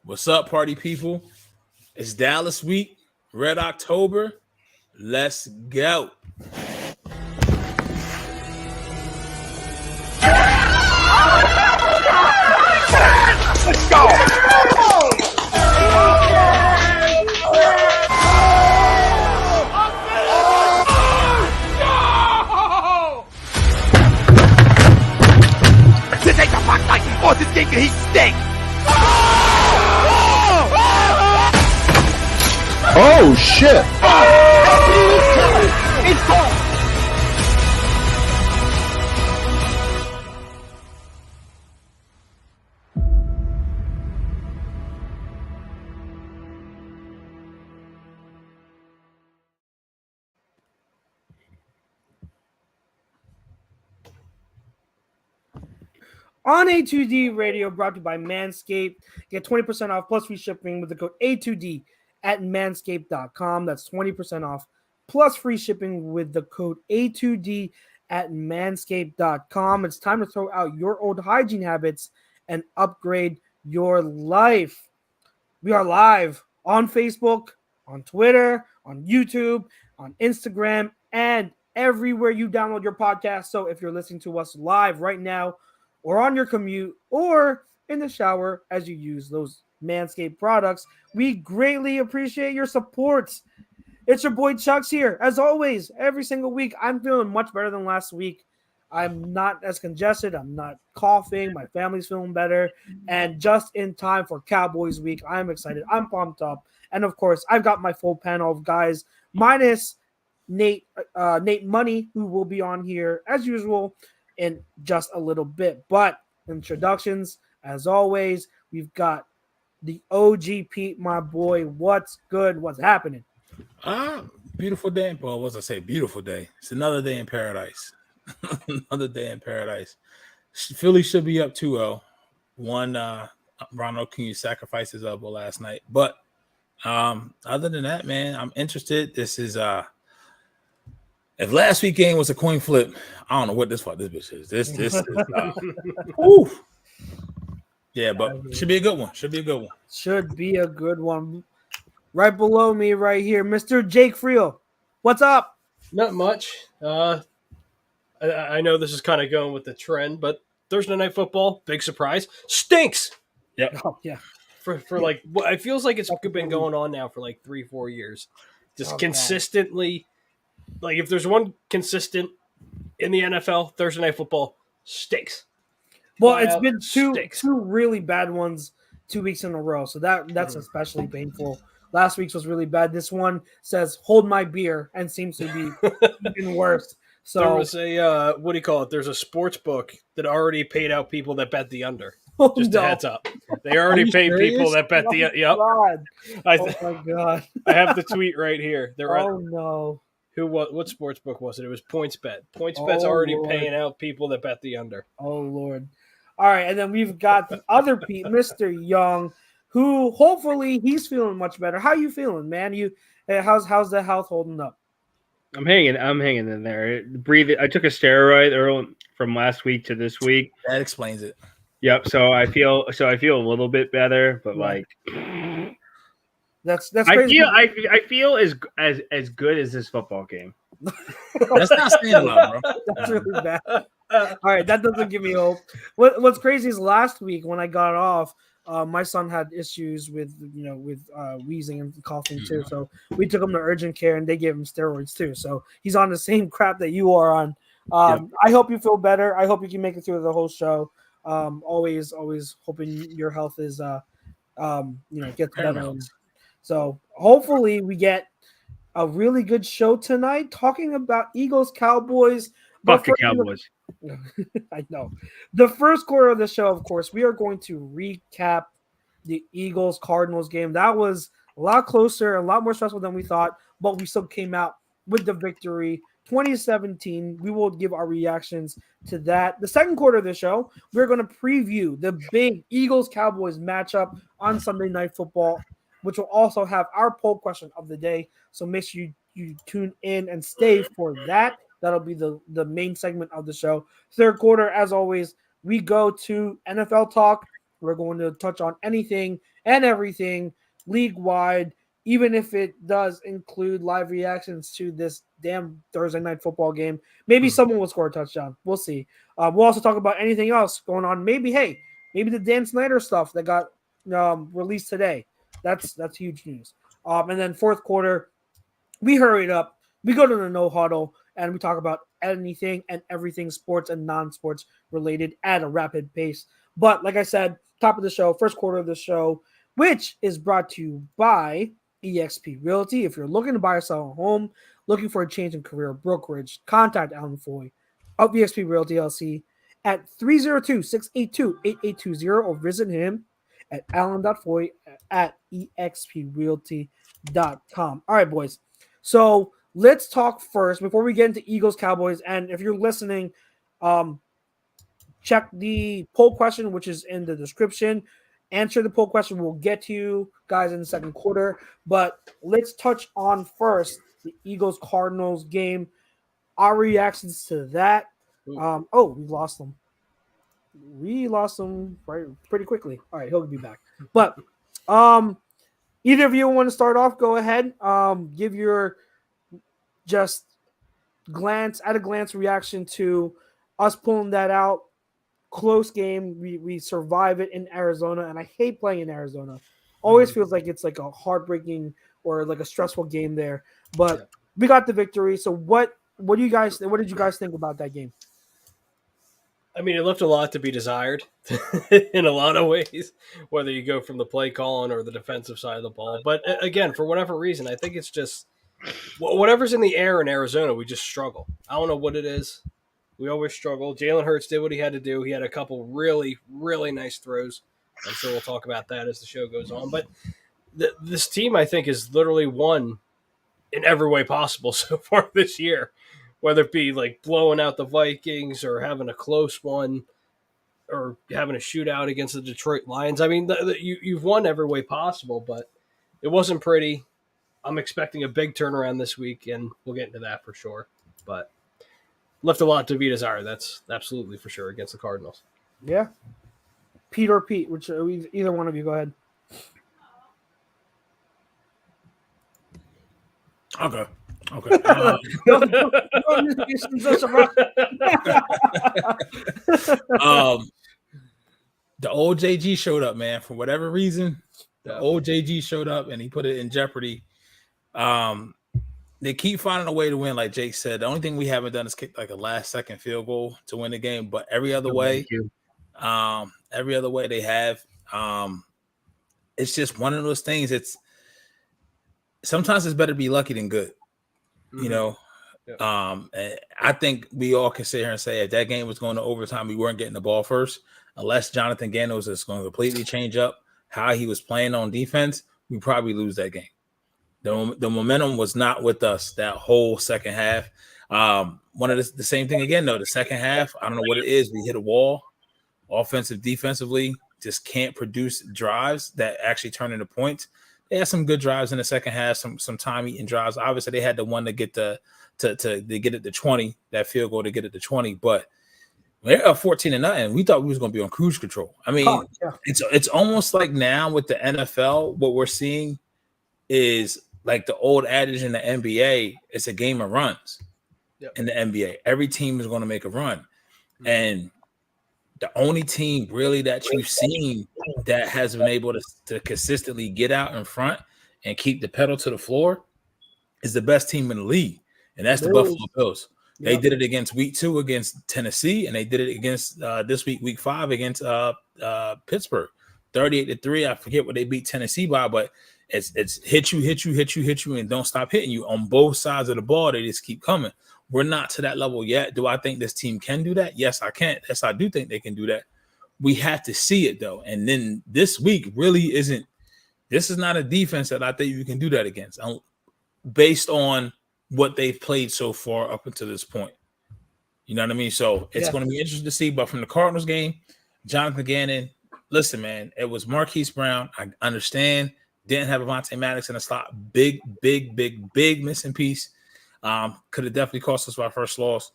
What's up, party people? It's Dallas week, Red October. Let's go. Let's go. This ain't the Fox night. Oh, this game can heat steak. Oh shit! It's gone. On A2D Radio, brought to you by Manscaped. Get 20% off plus free shipping with the code A2D at manscaped.com. That's 20% off plus free shipping with the code A2D at manscaped.com. It's time to throw out your old hygiene habits and upgrade your life. We are live on Facebook, on Twitter, on YouTube, on Instagram, and everywhere you download your podcast. So if you're listening to us live right now, or on your commute, or in the shower as you use those Manscaped products, we greatly appreciate your support. It's your boy Chucks here. As always, every single week, I'm feeling much better than last week. I'm not as congested. I'm not coughing. My family's feeling better. And just in time for Cowboys week, I'm excited. I'm pumped up. And of course, I've got my full panel of guys, minus Nate Money, who will be on here as usual in just a little bit. But introductions, as always, we've got the OG Pete, my boy. What's good? What's happening? Beautiful day. Well, what's I say? Beautiful day. It's another day in paradise. Another day in paradise. Philly should be up 2-0. One Ronald King sacrificed his elbow last night. But other than that, man, I'm interested. This is if last week game was a coin flip, I don't know what this bitch is. This is woo. Yeah, but should be a good one. Should be a good one. Right below me, right here, Mr. Jake Friel. What's up? Not much. I know this is kind of going with the trend, but Thursday Night Football, big surprise, stinks. Yep. Oh, yeah. For like, it feels like it's been going on now for like 3-4 years. Just consistently. Like, if there's one consistent in the NFL, Thursday Night Football stinks. Well, it's been two really bad ones 2 weeks in a row, so that's especially painful. Last week's was really bad. This one says "Hold my beer" and seems to be even worse. So there was a what do you call it? There's a sports book that already paid out people that bet the under. Just a heads up, they already paid people that bet the yep. God. Oh my god! I have the tweet right here. No. What sports book was it? It was PointsBet. PointsBet's already paying out people that bet the under. Oh, Lord. All right, and then we've got the other Pete, Mr. Young, who hopefully he's feeling much better. How you feeling, man? How's the health holding up? I'm hanging in there. I took a steroid from last week to this week. That explains it. Yep. So I feel a little bit better, but like that's crazy. I feel as good as this football game. That's not saying a lot, bro. That's really bad. All right, that doesn't give me hope. What's crazy is last week when I got off, my son had issues with wheezing and coughing too. So we took him to urgent care and they gave him steroids too. So he's on the same crap that you are on. I hope you feel better. I hope you can make it through the whole show. Always hoping your health is gets better. So hopefully we get a really good show tonight talking about Eagles-Cowboys. Fuck the Cowboys. I know. The first quarter of the show, of course, we are going to recap the Eagles-Cardinals game. That was a lot closer, a lot more stressful than we thought, but we still came out with the victory. 2017, we will give our reactions to that. The second quarter of the show, we're going to preview the big Eagles-Cowboys matchup on Sunday Night Football, which will also have our poll question of the day. So make sure you tune in and stay for that. That'll be the main segment of the show. Third quarter, as always, we go to NFL talk. We're going to touch on anything and everything league-wide, even if it does include live reactions to this damn Thursday night football game. Maybe someone will score a touchdown. We'll see. We'll also talk about anything else going on. Maybe the Dan Snyder stuff that got released today. That's huge news. And then fourth quarter, we hurried up. We go to the no huddle, and we talk about anything and everything sports and non-sports related at a rapid pace. But like I said, top of the show, first quarter of the show, which is brought to you by eXp Realty. If you're looking to buy or sell a home, looking for a change in career brokerage, contact Alan Foy of eXp Realty LC at 302-682-8820 or visit him at alan.foy at exprealty.com. All right, boys. So let's talk first before we get into Eagles-Cowboys. And if you're listening, check the poll question, which is in the description. Answer the poll question. We'll get to you guys in the second quarter. But let's touch on first the Eagles-Cardinals game. Our reactions to that. We lost them. We lost them pretty quickly. All right, he'll be back. But either of you want to start off, go ahead. Give your just glance reaction to us pulling that out. Close game. We survive it in Arizona, and I hate playing in Arizona. Always feels like it's like a heartbreaking or like a stressful game there. But we got the victory. So what did you guys think about that game? I mean, it left a lot to be desired in a lot of ways, whether you go from the play calling or the defensive side of the ball. But again, for whatever reason, I think it's just whatever's in the air in Arizona, we just struggle. I don't know what it is. We always struggle. Jalen Hurts did what he had to do. He had a couple really, really nice throws. I'm sure we'll talk about that as the show goes on. But this team, I think, has literally won in every way possible so far this year. Whether it be like blowing out the Vikings or having a close one or having a shootout against the Detroit Lions. I mean, you've won every way possible, but it wasn't pretty. I'm expecting a big turnaround this week, and we'll get into that for sure. But left a lot to be desired. That's absolutely for sure against the Cardinals. Yeah. Pete or Pete, which either one of you, go ahead. Okay. The old JG showed up, man. For whatever reason, the old JG showed up and he put it in jeopardy. They keep finding a way to win, like Jake said. The only thing we haven't done is kick like a last-second field goal to win the game, but every other way they have. It's just one of those things. Sometimes it's better to be lucky than good. You know, I think we all can sit here and say if that game was going to overtime, we weren't getting the ball first, unless Jonathan Gannon was just going to completely change up how he was playing on defense, we probably lose that game. The momentum was not with us that whole second half. One of the same thing again, though. The second half, I don't know what it is. We hit a wall, defensively, just can't produce drives that actually turn into points. They had some good drives in the second half, some time-eating drives. Obviously, they had the one to get to get it to 20, that field goal to get it to 20. But they're up 14-0. We thought we was going to be on cruise control. I mean, it's almost like now with the NFL, what we're seeing is like the old adage in the NBA, it's a game of runs. In the NBA, every team is going to make a run. And the only team really that you've seen that has been able to consistently get out in front and keep the pedal to the floor is the best team in the league, and that's the Buffalo Bills. They did it against week 2 against Tennessee, and they did it against this week 5 against Pittsburgh, 38-3. I forget what they beat Tennessee by, but it's hit you, and don't stop hitting you on both sides of the ball. They just keep coming. We're not to that level yet. Do I think this team can do that? Yes, I can. Yes, I do think they can do that. We have to see it, though. And then this week really isn't – this is not a defense that I think you can do that against based on what they've played so far up until this point. You know what I mean? So it's going to be interesting to see. But from the Cardinals game, Jonathan Gannon, listen, man, it was Marquise Brown. I understand. Didn't have Avonte Maddox in the slot. Big missing piece. Could have definitely cost us our first loss,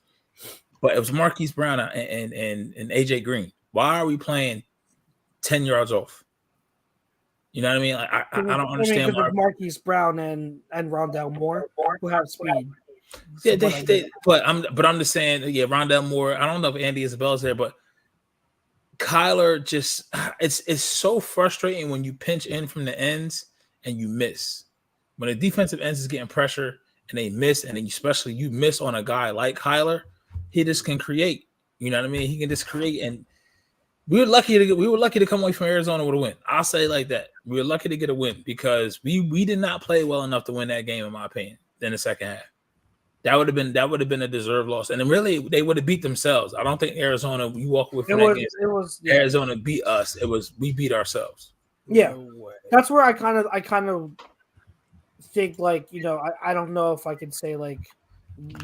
but it was Marquise Brown and AJ Green. Why are we playing 10 yards off. You know what I mean? Like, I don't understand why. Marquise Brown and Rondell Moore who have speed. Yeah, but I'm just saying, yeah, Rondell Moore. I don't know if Andy Isabel's there, but Kyler just it's so frustrating when you pinch in from the ends and you miss. When the defensive ends is getting pressure and they miss, and then especially you miss on a guy like Kyler, he just can create. You know what I mean? He can just create, and we were lucky to come away from Arizona with a win. I'll say it like that. We were lucky to get a win because we did not play well enough to win that game, in my opinion, in the second half. That would have been a deserved loss, and then really they would have beat themselves. I don't think Arizona. You walk away from that game. Arizona beat us. We beat ourselves. Yeah, that's where I kind of think, like, you know, I don't know if I could say like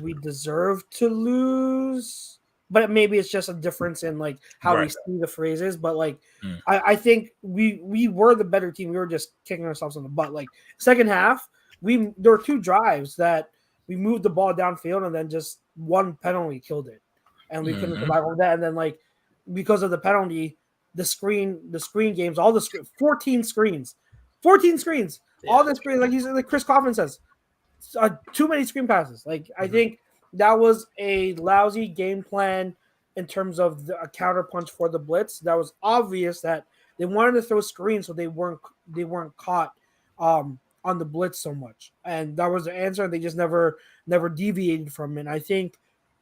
we deserve to lose, but maybe it's just a difference in like how we see the phrases. But like I think we were the better team. We were just kicking ourselves in the butt. Like second half, there were 2 drives that we moved the ball downfield and then just one penalty killed it, and we couldn't come back from that. And then like because of the penalty, the screen games, all the 14 screens, all the screens, like Chris Coffin says, too many screen passes. Like I think that was a lousy game plan in terms of a counter punch for the blitz. That was obvious that they wanted to throw screens so they weren't caught on the blitz so much, and that was the answer. And they just never deviated from it. And I think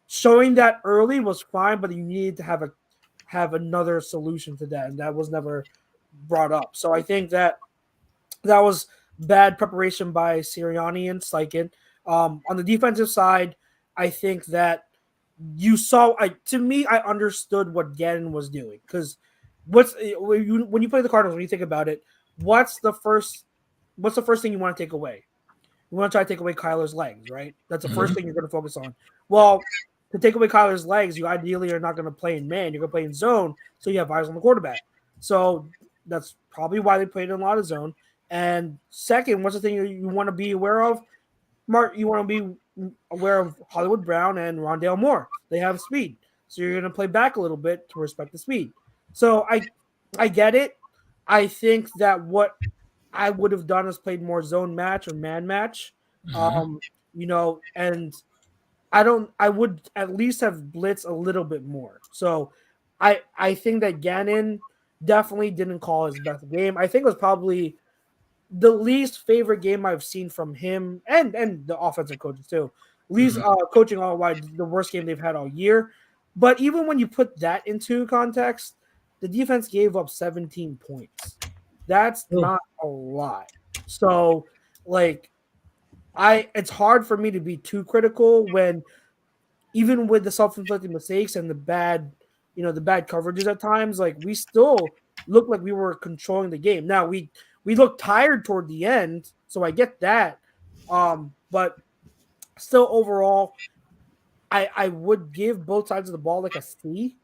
showing that early was fine, but you needed to have another solution to that, and that was never brought up. So I think that was bad preparation by Sirianni and Steichen. On the defensive side, I think that you saw. To me, I understood what Gannon was doing, because when you play the Cardinals, when you think about it, what's the first thing you want to take away? You want to try to take away Kyler's legs, right? That's the first thing you're going to focus on. Well, to take away Kyler's legs, you ideally are not going to play in man. You're going to play in zone, so you have eyes on the quarterback. So that's probably why they played in a lot of zone. And second, what's the thing you want to be aware of? Mark, you want to be aware of Hollywood Brown and Rondell Moore. They have speed. So you're going to play back a little bit to respect the speed. So I get it. I think that what I would have done is played more zone match or man match. You know, and I would at least have blitzed a little bit more. So I think that Gannon definitely didn't call his best game. I think it was probably the least favorite game I've seen from him and the offensive coaches too. Least coaching all wide, the worst game they've had all year. But even when you put that into context, the defense gave up 17 points. That's not a lot. So, like, it's hard for me to be too critical when, even with the self-inflicted mistakes and the bad coverages at times, like, we still looked like we were controlling the game. Now we looked tired toward the end, so I get that. But still, overall, I would give both sides of the ball like a C.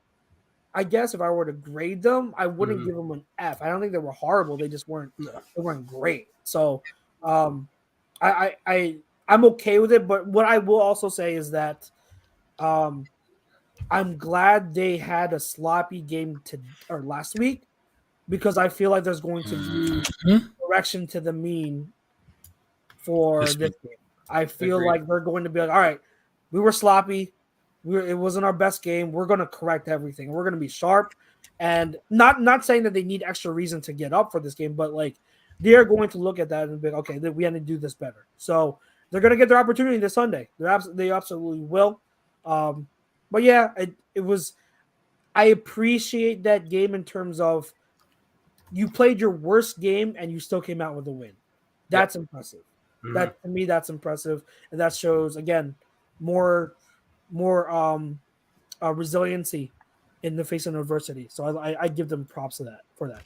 I guess if I were to grade them, I wouldn't give them an F. I don't think they were horrible. They just weren't great. So I'm okay with it. But what I will also say is that I'm glad they had a sloppy game last week, because I feel like there's going to be correction to the mean for this game. I feel like they're going to be like, all right, we were sloppy. It wasn't our best game. We're going to correct everything. We're going to be sharp, and not saying that they need extra reason to get up for this game, but like they're going to look at that and be like, okay, we had to do this better. So they're going to get their opportunity this Sunday. They absolutely will. But yeah, it was. I appreciate that game in terms of you played your worst game and you still came out with a win. That's impressive. That, to me, that's impressive, and that shows again more resiliency in the face of adversity. So I give them props for that.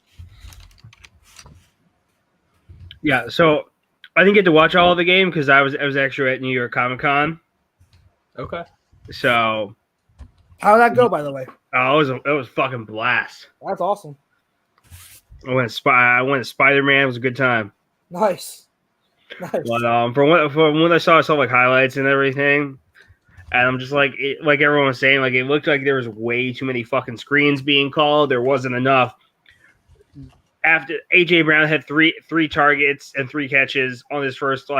Yeah, so I didn't get to watch all of the game because I was actually at New York Comic Con. Okay. So how did that go, by the way? Oh, it was fucking blast. That's awesome. I went to Spider-Man. It was a good time. Nice. But from when I saw like highlights and everything, and I'm just like everyone was saying, like it looked like there was way too many fucking screens being called. There wasn't enough after AJ Brown had three targets and 3 catches on his first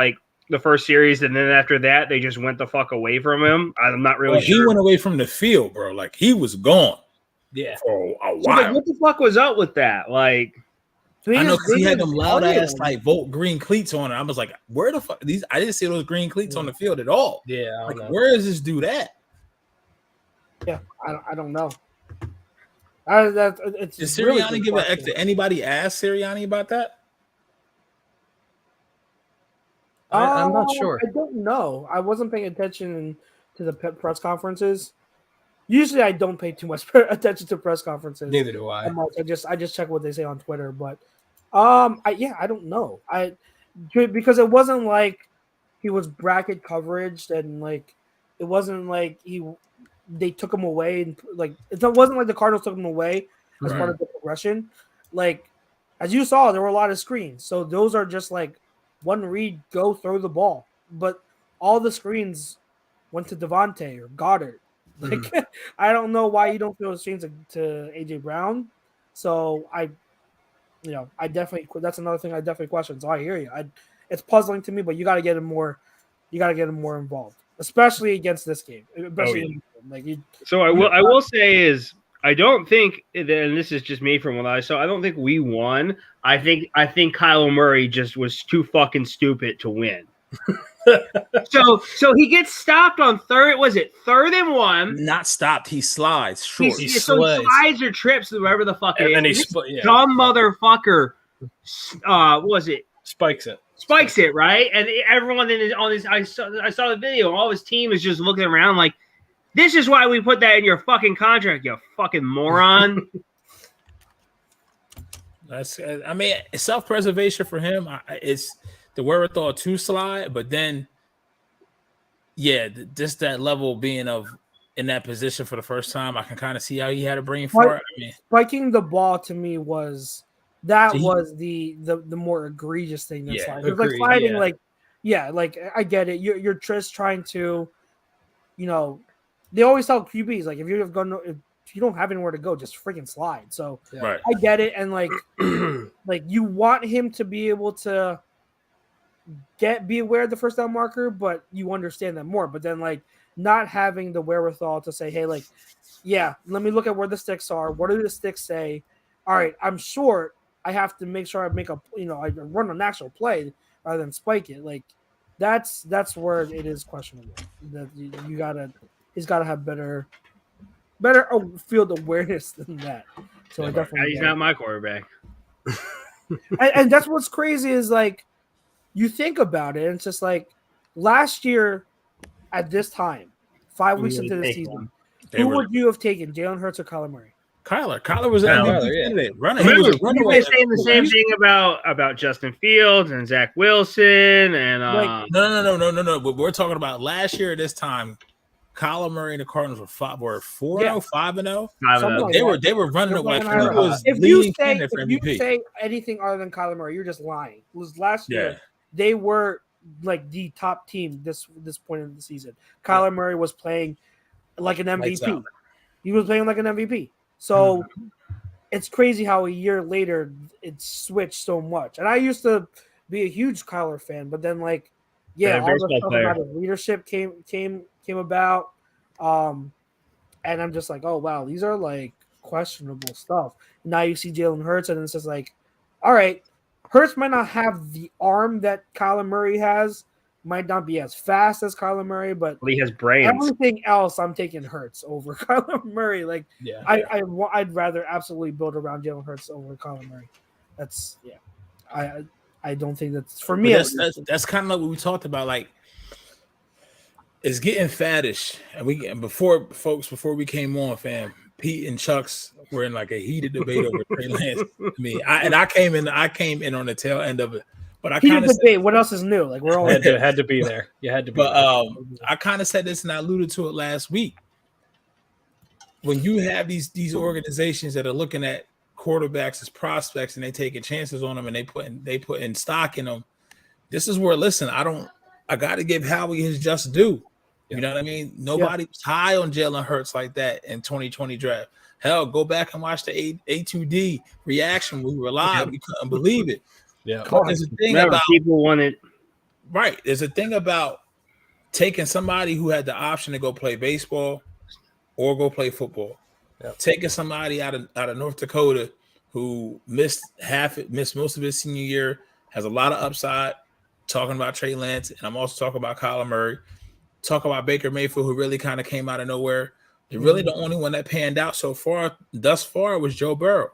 the first series, and then after that they just went the fuck away from him. I'm not really sure. He went away from the field, bro. Like he was gone. Yeah. For a So, while. what the fuck was up with that? Like, I know because he had them loud ass target like Volt green cleats on it. I was like, where the fuck these? I didn't see those green cleats on the field at all. Yeah. I Like, don't know. where is this dude at? Yeah, I don't know. It's Did really Sirianni good give an question. extra? Anybody ask Sirianni about that? I'm not sure. I don't know. I wasn't paying attention to the press conferences. Usually, I don't pay too much attention to press conferences. Neither do I. I just check what they say on Twitter. But I don't know. Because it wasn't like he was bracket coveraged and like it wasn't like they took him away and like it wasn't like the Cardinals took him away as part of the progression. Like as you saw, there were a lot of screens, so those are just like one read, go throw the ball. But all the screens went to Devontae or Goddard. Like I don't know why you don't throw the screens to AJ Brown. So I definitely that's another thing I definitely question. So I hear you. It's puzzling to me, but you got to get him more. You got to get him more involved, especially against this game. Especially so I will say is I don't think, and this is just me from what I saw, I don't think we won. I think Kyler Murray just was too fucking stupid to win. so he gets stopped on third. Was it 3rd and 1? Not stopped. He slides short. He slides or trips, whoever the fuck And it then is. he Dumb motherfucker. What was it? Spikes it, right? And everyone I saw the video. All his team is just looking around like, this is why we put that in your fucking contract, you fucking moron. That's. I mean, self-preservation for him. It's the wherewithal to slide, but then, yeah, just that level being in that position for the first time, I can kind of see how he had a brain for it. I mean, spiking the ball to me was the more egregious thing than sliding. It was like sliding, like I get it. You're just trying to, they always tell QBs like if you don't have anywhere to go, just freaking slide. So right. I get it, and like like you want him to be able to be aware of the first down marker, but you understand that more. But then like not having the wherewithal to say, hey, like, yeah, let me look at where the sticks are. What do the sticks say? All right, I'm short. I have to make sure I make I run an actual play rather than spike it. Like that's where it is questionable. That he's gotta have better field awareness than that. So I definitely he's not my quarterback. and that's what's crazy is like you think about it, and it's just like last year at this time, 5 weeks into the season, who would you have taken, Jalen Hurts or Kyler Murray? Kyler was an MVP candidate. He was a runaway. You guys saying the same thing about Justin Fields and Zach Wilson and no. But we're talking about last year at this time. Kyler Murray and the Cardinals were 4-0, 5-0. They were running away. If you say anything other than Kyler Murray, you're just lying. It was last year they were like the top team this point in the season. Kyler Murray was playing like an MVP. He was playing like an MVP. So it's crazy how a year later it switched so much. And I used to be a huge Kyler fan, but then like all the stuff about his leadership came about. And I'm just like, oh wow, these are like questionable stuff. Now you see Jalen Hurts, and it's just like, all right, Hurts might not have the arm that Kyler Murray has, might not be as fast as Kyler Murray, but he has brains. Everything else, I'm taking Hurts over Kyler Murray. Like, I'd rather absolutely build around Jalen Hurts over Kyler Murray. That's I don't think that's for me. That's kind of like what we talked about. Like, it's getting faddish, and before we came on, fam, Pete and Chuck's were in like a heated debate over Trey Lance. I came in on the tail end of it. But I kind of debate. What else is new? Like we're all had to be there. You had to be. But I kind of said this and I alluded to it last week. When you have these organizations that are looking at quarterbacks as prospects and they taking chances on them and they put in stock in them, this is where I got to give Howie his just due. You know what I mean? Nobody was high on Jalen Hurts like that in 2020 draft. Hell, go back and watch the A2D reaction. We were live. We couldn't believe it. Yeah. But there's a thing Remember, about people wanted. right. There's a thing about taking somebody who had the option to go play baseball or go play football. Yep. Taking somebody out of North Dakota who missed most of his senior year, has a lot of upside. Talking about Trey Lance, and I'm also talking about Kyler Murray. Talk about Baker Mayfield, who really kind of came out of nowhere. Really, the only one that panned out thus far was Joe Burrow.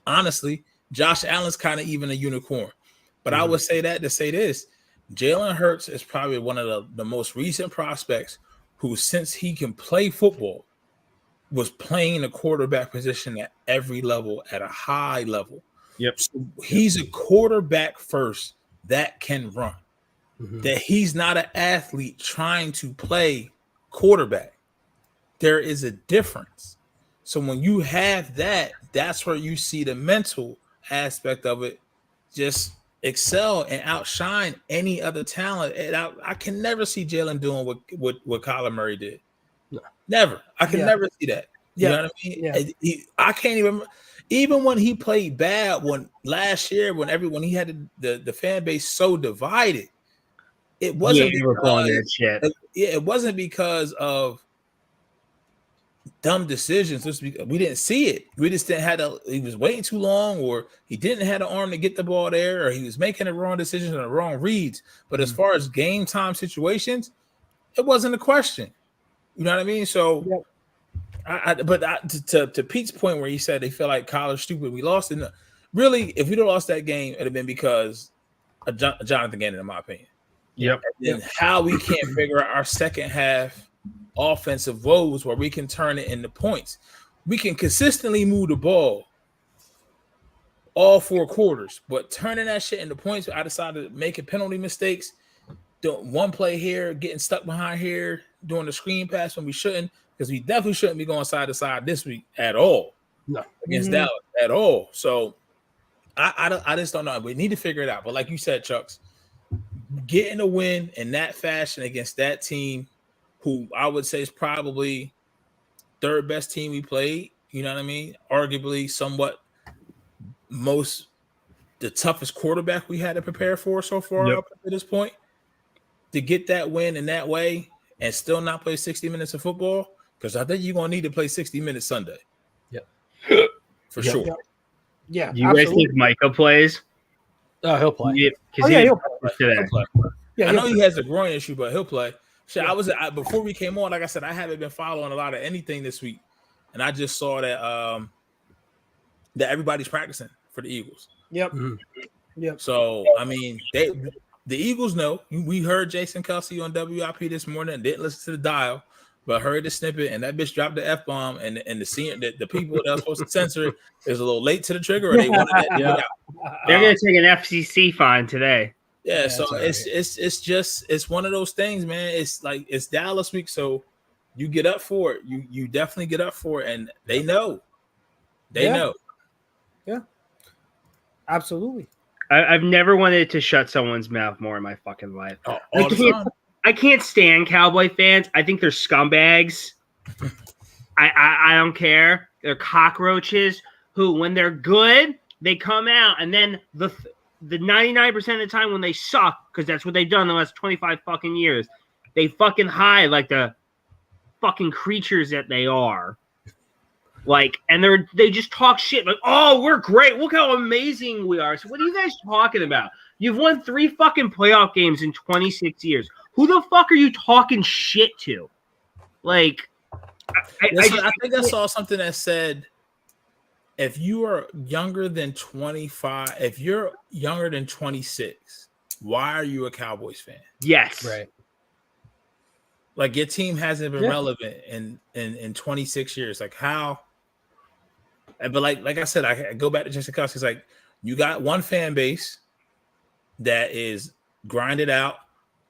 Honestly, Josh Allen's kind of even a unicorn. But I would say that to say this, Jalen Hurts is probably one of the most recent prospects who, since he can play football, was playing the quarterback position at every level, at a high level. Yep. So he's a quarterback first that can run. That he's not an athlete trying to play quarterback. There is a difference. So when you have that, that's where you see the mental aspect of it just excel and outshine any other talent. And I can never see Jalen doing what Kyler Murray did. No. Never. I can never see that. You know what I mean? Yeah. I can't even when he played bad last year, when he had the fan base so divided, it wasn't it wasn't because of dumb decisions. We didn't see it. We just didn't have he was waiting too long, or he didn't have the arm to get the ball there, or he was making the wrong decisions and the wrong reads. But as far as game time situations, it wasn't a question. You know what I mean? So to Pete's point where he said they feel like Kyler's stupid, we lost it. Really, if we'd have lost that game, it'd have been because of Jonathan Gannon, in my opinion. Yep. And how we can't figure out our second half offensive woes where we can turn it into points. We can consistently move the ball all 4 quarters, but turning that shit into points, I decided making penalty mistakes, doing one play here, getting stuck behind here, doing the screen pass when we shouldn't, because we definitely shouldn't be going side to side this week at all. No. Against Dallas at all. So I just don't know. We need to figure it out. But like you said, Chucks, getting a win in that fashion against that team, who I would say is probably third best team we played, you know what I mean? Arguably somewhat the toughest quarterback we had to prepare for so far up to this point. To get that win in that way and still not play 60 minutes of football, because I think you're going to need to play 60 minutes Sunday. Yep. For sure. Yeah. Do you guys think Micah plays? Oh, he'll play. He'll play. Today. He'll play. Yeah, I know he has a groin issue, but he'll play. Shit, before we came on, like I said, I haven't been following a lot of anything this week, and I just saw that that everybody's practicing for the Eagles. Yep. Yep. So I mean, the Eagles know. We heard Jason Kelsey on WIP this morning. Didn't listen to the dial, but heard the snippet, and that bitch dropped the F-bomb, and the people that are supposed to censor it is a little late to the trigger, or they wanted that to get out. They're going to take an FCC fine today. Yeah, so it's one of those things, man. It's like it's Dallas week, so you get up for it. You definitely get up for it, and they know. They know. Yeah, absolutely. I've never wanted to shut someone's mouth more in my fucking life. I can't stand Cowboy fans. I think they're scumbags. I don't care. They're cockroaches who, when they're good, they come out, and then the 99% of the time when they suck, because that's what they've done the last 25 fucking years, they fucking hide like the fucking creatures that they are. Like, and they just talk shit like, oh, we're great. Look how amazing we are. So what are you guys talking about? You've won 3 fucking playoff games in 26 years. Who the fuck are you talking shit to? Like, I think I saw something that said, if you are younger than 25, if you're younger than 26, why are you a Cowboys fan? Yes. Right. Like, your team hasn't been relevant in 26 years. Like, how? But like I said, I go back to Jason Kelsey. It's like, you got one fan base that is grinded out,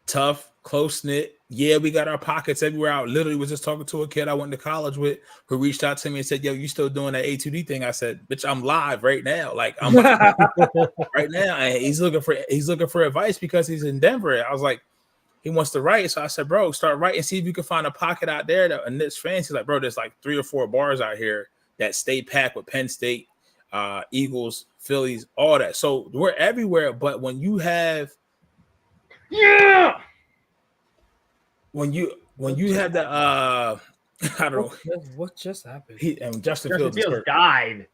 tough, close-knit. Yeah, we got our pockets everywhere. I literally was just talking to a kid I went to college with who reached out to me and said, yo, you still doing that A2D thing? I said, bitch, I'm live right now. Like, I'm right now. And he's looking for advice because he's in Denver. I was like, he wants to write. So I said, bro, start writing. See if you can find a pocket out there that a niche fans. He's like, bro, there's like 3 or 4 bars out here that state pack with Penn State, Eagles, Phillies, all that. So we're everywhere. But when you have when you have the I don't know, What just happened? Justin Justin Fields is Fields hurt. died.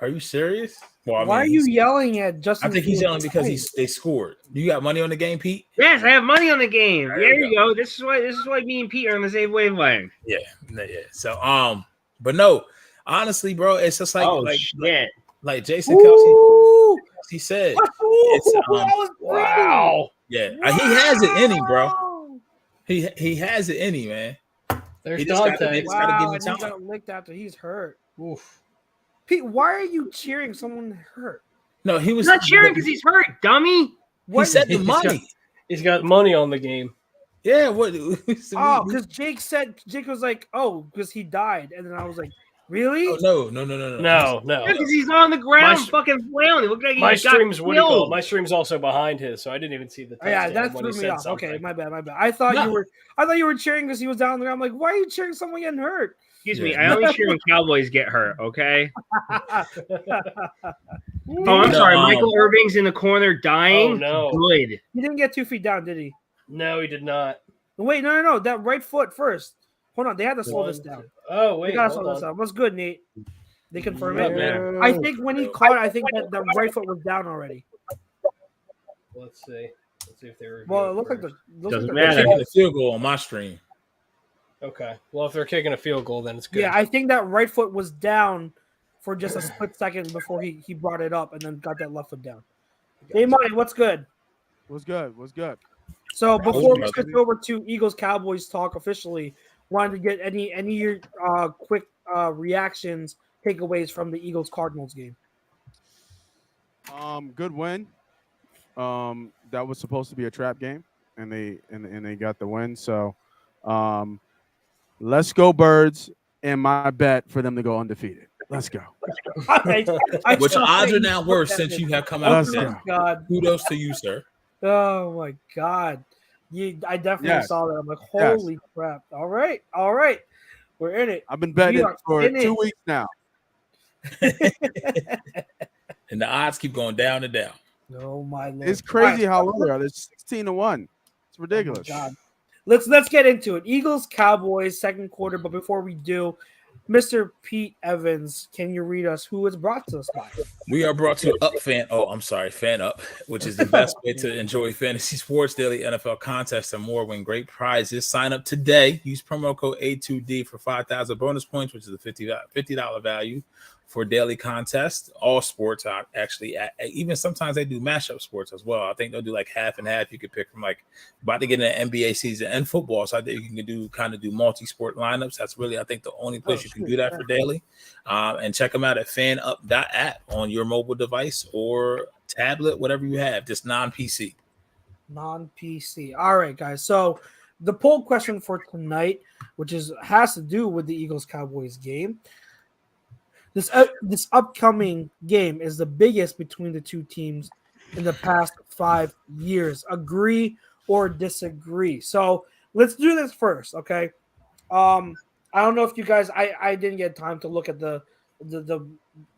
Are you serious? Well, I Why are mean, you yelling at Justin? I think he's Fields? yelling because they scored. You got money on the game, Pete? Yes, I have money on the game. There There you you go. This is why me and Pete are on the same wavelength. Yeah. So but no, honestly, bro, it's just Shit. like Jason Kelsey he said. It's Wow. Yeah, he has it in him, bro. He has it in him, man. There's He just gotta Dante. get- gotta give him And he time. got licked after he's hurt. Oof. Pete, why are you cheering someone hurt? No, he was He's not cheering because he's hurt, dummy. He said the He's money. He's got money on the game. Yeah, what? Oh, because Jake was like, oh, because he died, and then I was like, really? No. No. Because he's on the ground, My- fucking flailing. He looked like he My got stream's what do you call it? killed. My stream's also behind his, so I didn't even see the Oh, yeah, touchdown that when threw he me said off. something. Okay, my bad. I thought you were cheering because he was down there. I'm like, why are you cheering someone getting hurt? Excuse me. Yeah. I only cheer when Cowboys get hurt. Okay. Oh, I'm sorry. No, Michael Irving's in the corner dying. Oh, no. Good. He didn't get 2 feet down, did he? No, he did not. Wait, no. That right foot first. Hold on, they had to slow this down. Oh, They wait. gotta Hold slow this on. down. What's good, Nate? They confirm Yeah, it. man. I think when he caught it, I think that the right foot was down already. Let's see. Let's see if they were. Well, it looked like Doesn't They're matter. kicking the field goal on my stream. Okay. Well, if they're kicking a field goal, then it's good. Yeah, I think that right foot was down for just a split second before he brought it up and then got that left foot down. Hey, Money, what's good? What's good? So before we brother. switch over to Eagles-Cowboys talk officially, wanted to get any quick reactions, takeaways from the Eagles-Cardinals game. Good win. That was supposed to be a trap game, and they got the win. So, let's go Birds, and my bet for them to go undefeated. Let's go. I Which still odds are think now you worse put that since in. you have come Oh out Let's with go. that. my God. Kudos to you, sir. Oh my God. I definitely Yes. saw that. I'm like, Yes. holy crap. All right. We're in it. I've been betting We it are for in 2 it. weeks now. And the odds keep going down and down. Oh my Lord. It's crazy All right. how low they are. They're 16-1. It's ridiculous. Oh my God. Let's get into it. Eagles Cowboys second quarter, but before we do, Mr. Pete Evans, can you read us who is brought to us by? We are brought to you Fan Up, which is the best way to enjoy fantasy sports, daily NFL contests, and more. Win great prizes. Sign up today. Use promo code A2D for 5,000 bonus points, which is a $50 value for daily contests. All sports are actually, even sometimes they do mashup sports as well. I think they'll do like half and half. You could pick from like about to get an NBA season and football. So I think you can do multi-sport lineups. That's really, I think, the only place you can do that for daily. And check them out at fanup.app on your mobile device or tablet, whatever you have, just non-PC. Non-PC. All right, guys. So the poll question for tonight, which has to do with the Eagles-Cowboys game. This upcoming game is the biggest between the two teams in the past 5 years. Agree or disagree? So let's do this first, okay? I don't know if you guys. I didn't get time to look at the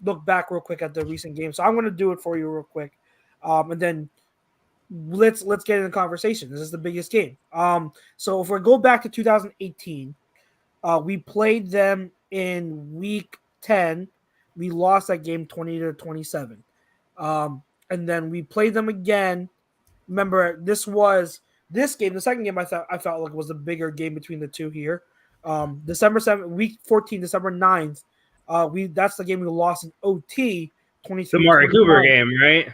look back real quick at the recent game, so I'm going to do it for you real quick, and then let's get in the conversation. This is the biggest game. So if we go back to 2018, we played them in week 10. We lost that game 20-27. And then we played them again. Remember, this game, the second game I felt like was the bigger game between the two here. December 7th, week 14, December 9th. That's the game we lost in OT 23. The Mari Cooper game, right?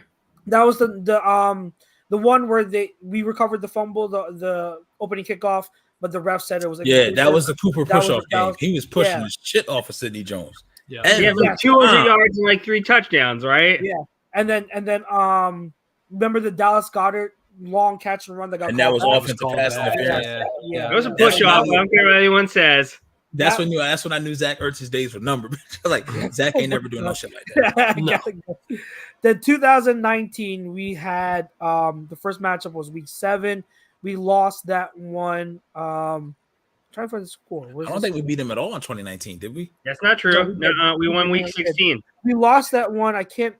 That was the one where we recovered the fumble, the opening kickoff, but the ref said it was That was the Cooper push-off game. He was pushing yeah. the shit off of Sidney Jones. Yeah. He had like 200 yards and like 3 touchdowns, right? Yeah. And then remember the Dallas Goedert long catch and run that got And that was called back? offensive Called pass back. interference. Yeah. It was a push off. I don't care what anyone says. That's when I knew Zach Ertz's days were numbered. Like Zach ain't never doing no shit like that. No. Then 2019, we had the first matchup was week 7. We lost that one Try to find the score. I don't think we beat them at all in 2019, did we? That's not true. No, we won week 16. We lost that one. I can't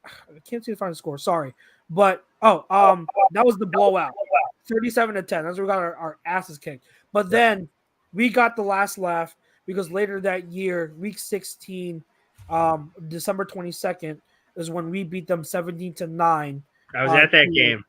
see the final score. Sorry, but that was the blowout, 37-10. That's where we got our asses kicked. But then we got the last laugh because later that year, week 16, December 22nd, is when we beat them 17-9. I was at that game.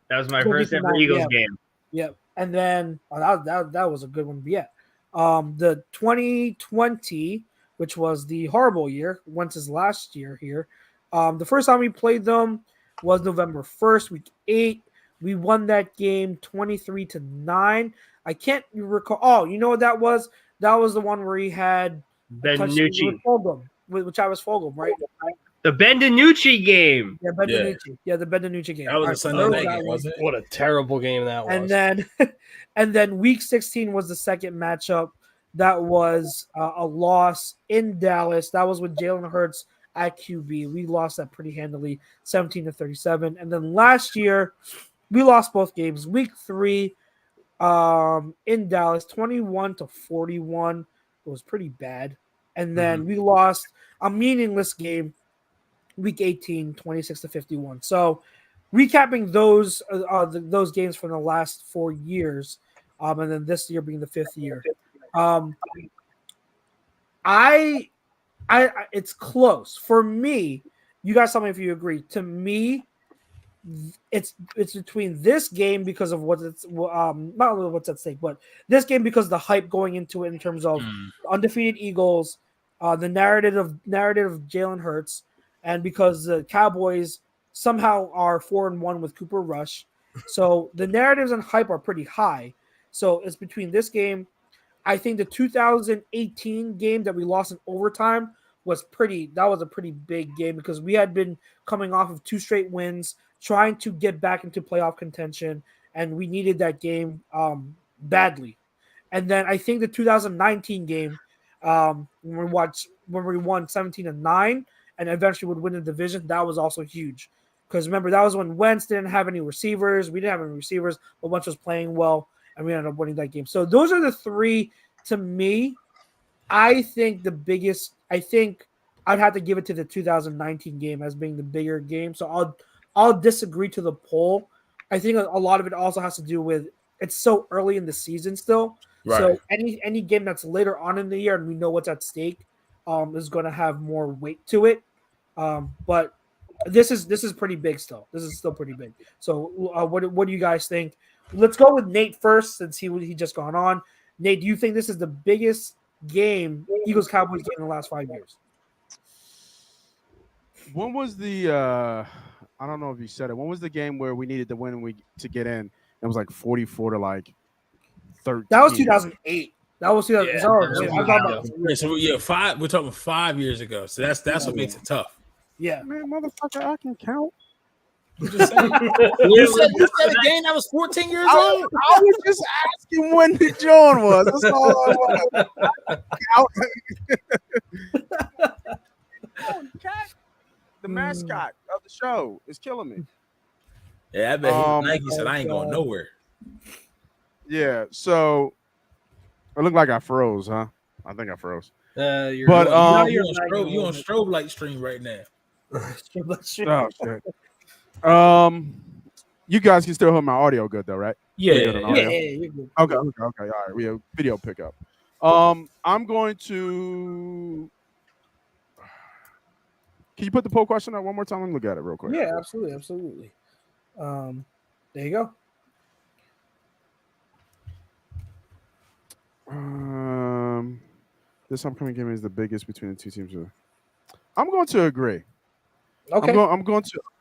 That was my first ever Eagles game. Yep. And then that was a good one. But yeah. The 2020, which was the horrible year, Wentz's last year here. The first time we played them was November 1st, week 8. We won that game 23-9. I can't recall. Oh, you know what that was? That was the one where he had Ben DiNucci, which I was Fulgham, right? The Ben DiNucci game. Yeah, Ben DiNucci. Yeah, the Ben DiNucci game. That was a Sunday night game, wasn't it? What a terrible game that was. And then week 16 was the second matchup. That was a loss in Dallas. That was with Jalen Hurts at QB. We lost that pretty handily, 17-37. And then last year, we lost both games. Week 3 in Dallas, 21-41. It was pretty bad. And then we lost a meaningless game, week 18, 26-51. So recapping those games from the last 4 years, and then this year being the 5th year. It's close for me. You guys tell me if you agree. To me, it's between this game because of not only what's at stake, but this game because of the hype going into it in terms of undefeated Eagles, the narrative of Jalen Hurts, and because the Cowboys somehow are 4-1 with Cooper Rush, so the narratives and hype are pretty high. So it's between this game. I think the 2018 game that we lost in overtime was a pretty big game because we had been coming off of 2 straight wins, trying to get back into playoff contention, and we needed that game badly. And then I think the 2019 game, when we won 17-9 and eventually would win the division, that was also huge. Because remember, that was when Wentz didn't have any receivers. We didn't have any receivers, but Wentz was playing well, and we ended up winning that game. So those are the 3 to me. I think I'd have to give it to the 2019 game as being the bigger game. So I'll disagree to the poll. I think a lot of it also has to do with it's so early in the season still. Right. So any game that's later on in the year and we know what's at stake is going to have more weight to it. But this is pretty big still. This is still pretty big. So what do you guys think? Let's go with Nate first since he just gone on. Nate, do you think this is the biggest game, Eagles-Cowboys game in the last 5 years? When was the I don't know if you said it. When was the game where we needed to win to get in? It was like 44 to like 13. That was 2008. That was 2008. We're talking 5 years ago. So that's what makes it tough. Yeah, man, motherfucker, I can count. You said a game that was 14 years old. I was just asking when the John was. That's all I was. The mascot of the show is killing me. Yeah, I bet Nike said I ain't going nowhere. Yeah, so it looked like I froze, huh? I think I froze. You're on strobe light stream right now. Oh shit. You guys can still hear my audio good though, right? Yeah, you're good. Okay. All right, we have video pickup. I'm going to. Can you put the poll question up one more time? Let me look at it real quick. Yeah, absolutely. There you go. This upcoming game is the biggest between the two teams. I'm going to agree. Okay.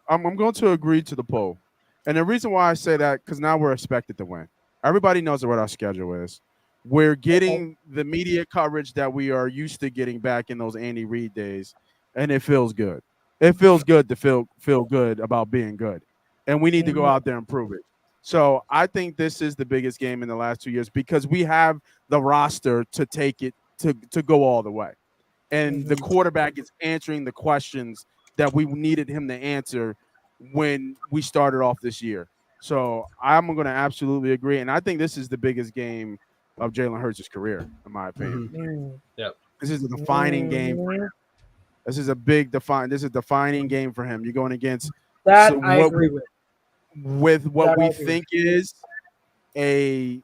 I'm going to agree to the poll, and the reason why I say that because now we're expected to win. Everybody knows what our schedule is. We're getting the media coverage that we are used to getting back in those Andy Reid days, and it feels good. It feels good to feel good about being good, and we need to go out there and prove it. So I think this is the biggest game in the last 2 years because we have the roster to take it to go all the way, and the quarterback is answering the questions that we needed him to answer when we started off this year. So I'm going to absolutely agree, and I think this is the biggest game of Jalen Hurts' career, in my opinion. Mm. This is a defining game for him. This is a defining game for him. You're going against That I agree with. what That we I agree. think is a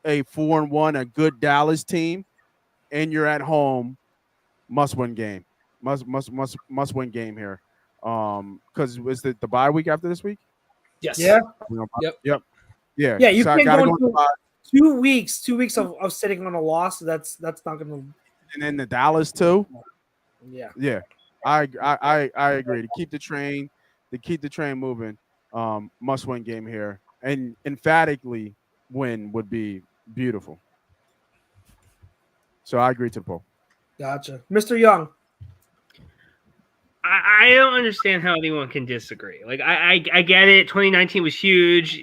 4-1, a good Dallas team, and you're at home, must win game. Must win game here. Because was the bye week after this week? Yes. Yeah. Yep. Yeah. Yeah, you So I can't gotta go go into into bye. 2 weeks. 2 weeks of sitting on a loss. That's not gonna. And then the Dallas too. Yeah. Yeah. I agree. To keep the train moving, must win game here. And emphatically win would be beautiful. So I agree to the poll. Gotcha, Mr. Young. I don't understand how anyone can disagree. Like I get it. 2019 was huge.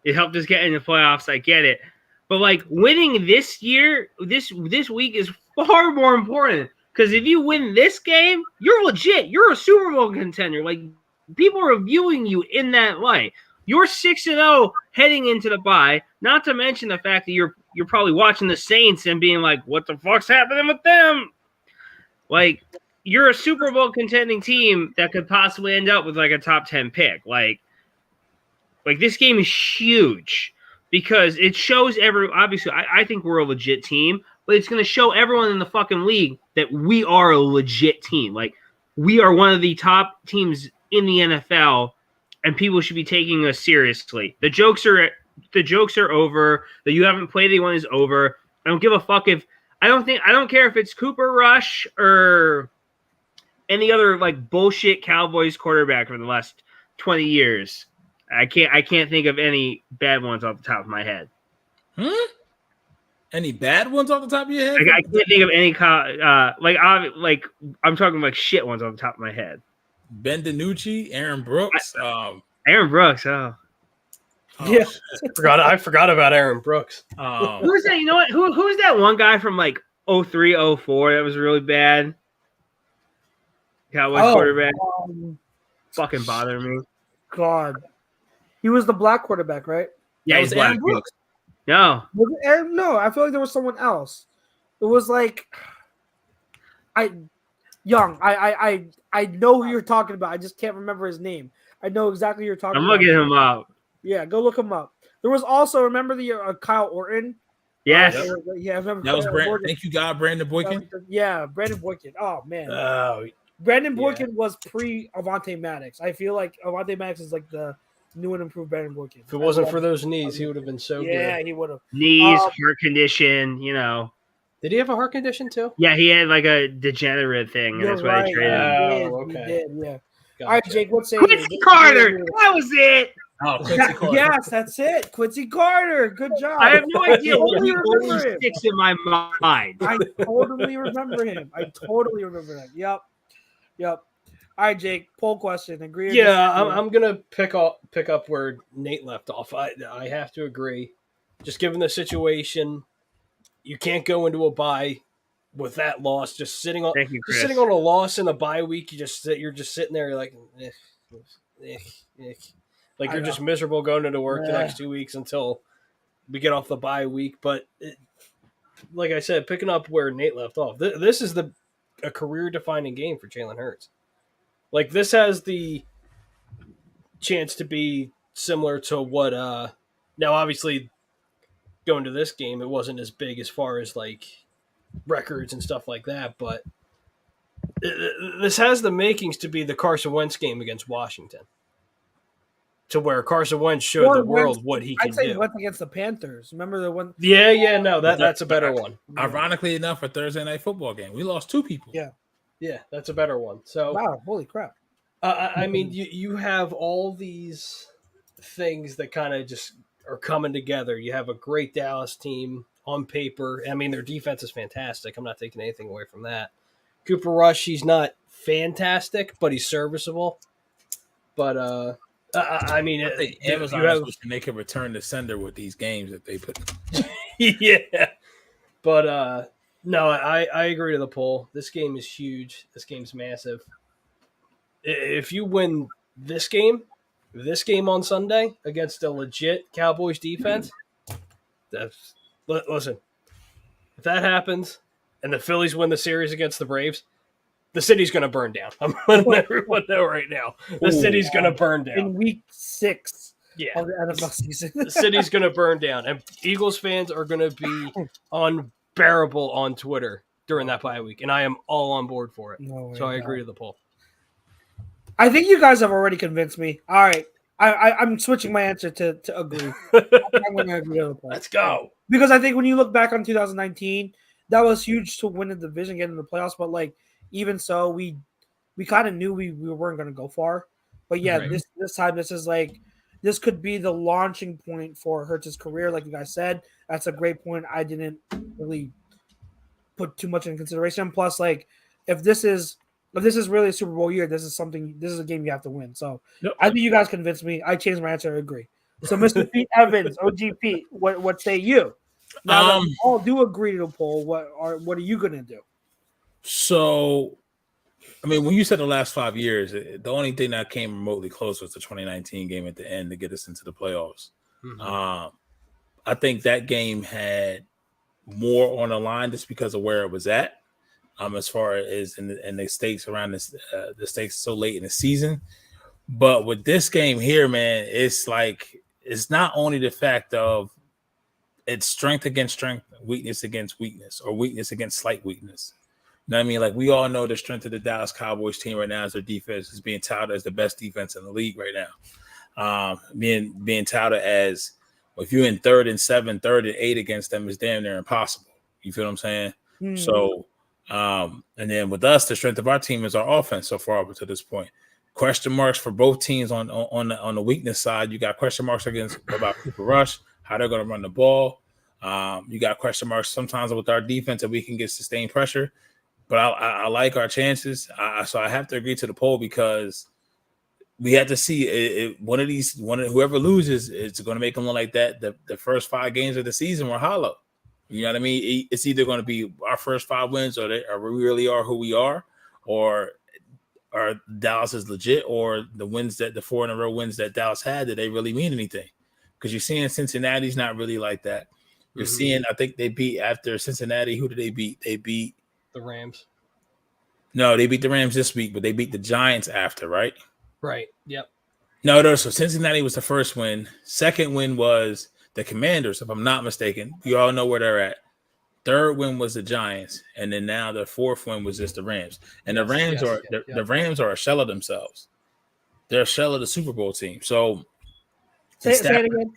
It helped us get in the playoffs. I get it. But like winning this year, this week is far more important. Because if you win this game, you're legit. You're a Super Bowl contender. Like people are viewing you in that light. You're 6-0 heading into the bye. Not to mention the fact that you're probably watching the Saints and being like, "What the fuck's happening with them?" Like you're a Super Bowl contending team that could possibly end up with like a top 10 pick. Like this game is huge because it shows obviously I think we're a legit team, but it's going to show everyone in the fucking league that we are a legit team. Like we are one of the top teams in the NFL and people should be taking us seriously. The jokes are over. The you haven't played anyone is over. I don't give a fuck if I don't care if it's Cooper Rush or any other like bullshit Cowboys quarterback from the last 20 years. I can't think of any bad ones off the top of my head. Any bad ones off the top of your head? I can't think of any I'm talking like shit ones off the top of my head. Ben DiNucci, Aaron Brooks. Aaron Brooks. Oh, Yeah. I forgot about Aaron Brooks. who's that? You know what? Who's that one guy from like 03, 04 that was really bad? Cowboys quarterback. Fucking bother me. God. He was the black quarterback, right? Yeah, That he's was Aaron black. Brooks. No. Was it Aaron? No, I feel like there was someone else. It was like I know who you're talking about. I just can't remember his name. I know exactly who you're talking I'm about. looking him up. Yeah, go look him up. There was also, remember the Kyle Orton? Yes. Yeah, I remember. That was Kyle Brandon. Orton. Thank you, God, Brandon Boykin. Yeah, Brandon Boykin. Oh man, Oh, Brandon yeah. Boykin was pre Avante Maddox. I feel like Avante Maddox is like the new and improved Brandon Boykin. if it wasn't for those knees, he would have been so Yeah, good. he would have. Knees, heart condition, you know. Did he have a heart condition too? Yeah, he had like a degenerate thing, and You're that's why right. they traded him. He did, Oh, he okay. did, yeah. Gotcha. All right, Jake, what say Quincy Carter! That was it! Oh, Quincy Carter. Yes, that's it. Quincy Carter. Good job. I have no idea what totally he remember always him. sticks in my mind. I totally remember him. Yep. All right, Jake. Poll question. Agree? Or Yeah, disagree? I'm gonna pick up where Nate left off. I have to agree. Just given the situation, you can't go into a bye with that loss. Just sitting on Thank you, Chris. a loss in a bye week. You're just sitting there. You're like, like you're just miserable going into work the next 2 weeks until we get off the bye week. But like I said, picking up where Nate left off, this is a career defining game for Jalen Hurts. Like this has the chance to be similar to what now obviously going to this game it wasn't as big as far as like records and stuff like that, but this has the makings to be the Carson Wentz game against Washington, to where Carson Wentz showed the world what he can I'd say do. Wentz against the Panthers. Remember the one? Yeah, no, that's a better one. Ironically enough, a Thursday night football game, we lost 2 people. Yeah, that's a better one. So Wow, holy crap. I mean, you have all these things that kind of just are coming together. You have a great Dallas team on paper. I mean, their defense is fantastic. I'm not taking anything away from that. Cooper Rush, he's not fantastic, but he's serviceable. But I mean, I think Amazon is wishing they could return the sender with these games that they put. yeah. But no, I agree to the poll. This game is huge. This game's massive. If you win this game on Sunday against a legit Cowboys defense, listen, If that happens and the Phillies win the series against the Braves, the city's going to burn down. I'm letting everyone know right now. The city's going to burn down. In week 6 Yeah. of the NFL season. The city's going to burn down. And Eagles fans are going to be unbearable on Twitter during that bye week. And I am all on board for it. No way, so I agree to the poll. I think you guys have already convinced me. All right. I'm switching my answer to agree. I'm going to agree to the poll. Let's go. Because I think when you look back on 2019, that was huge to win the division, get in the playoffs. But like, even so, we kind of knew we weren't going to go far. But yeah, Right. this time, this could be the launching point for Hurts' career. Like you guys said, that's a great point. I didn't really put too much in consideration. Plus, like, if this is really a Super Bowl year, this is a game you have to win. So Yep. I think you guys convinced me. I changed my answer. I agree. So Mr. Pete Evans, OGP, what say you? Now that we all do agree to the poll, what are you going to do? So, I mean, when you said the last 5 years, the only thing that came remotely close was the 2019 game at the end to get us into the playoffs. Mhm. I think that game had more on the line just because of where it was at, as far as in the stakes around this, the stakes so late in the season. But with this game here, man, it's like it's not only the fact of it's strength against strength, weakness against weakness, or weakness against slight weakness. You know what I mean? Like, we all know the strength of the Dallas Cowboys team right now is their defense is being touted as the best defense in the league right now. Being touted as, well, if you're in 3rd and 7, 3rd and 8 against them is damn near impossible. You feel what I'm saying? So, and then with us, the strength of our team is our offense so far up to this point. Question marks for both teams on the weakness side. You got question marks about Cooper Rush, how they're going to run the ball. You got question marks sometimes with our defense that we can get sustained pressure. But I like our chances. So I have to agree to the poll because we have to see whoever loses, it's going to make them look like that. The first 5 games of the season were hollow. You know what I mean? It's either going to be our first 5 wins, or we really are who we are, or Dallas is legit, or the 4 in a row wins that Dallas had, did they really mean anything? Because you're seeing Cincinnati's not really like that. You're seeing, I think they beat after Cincinnati. Who did they beat? They beat The Rams. No, they beat the Rams this week, but they beat the Giants after, right? Right. Yep. No. So Cincinnati was the first win. Second win was the Commanders, if I'm not mistaken. You all know where they're at. Third win was the Giants, and then now the fourth win was just the Rams. And the Rams the Rams are a shell of themselves. They're a shell of the Super Bowl team. So Say it again.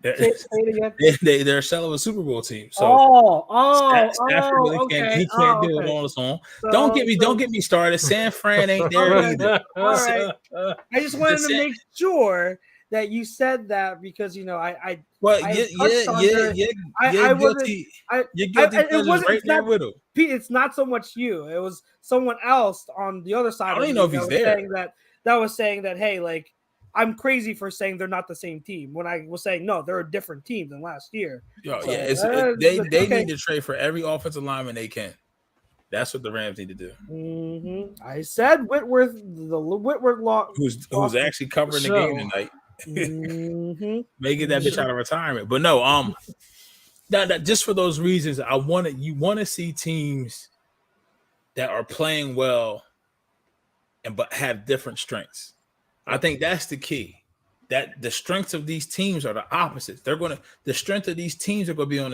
Say it again. They're a shell of a Super Bowl team. So Stafford really can't do it on his own. So, Don't get me started. San Fran ain't there either. All right. I just wanted to make sure that you said that because you're guilty. You're guilty. It wasn't right there with him. Pete, it's not so much you. It was someone else on the other side. I don't even know if he's there. That was saying that, hey, like, I'm crazy for saying they're not the same team when I was saying no, they're a different team than last year. They need to trade for every offensive lineman they can. That's what the Rams need to do. Mm-hmm. I said Whitworth law, who's actually covering the game tonight. Mm-hmm. May get that bitch out of retirement, but no, that just for those reasons, you want to see teams that are playing well but have different strengths. I think that's the key. That the strengths of these teams are the opposites. The strength of these teams are going to be on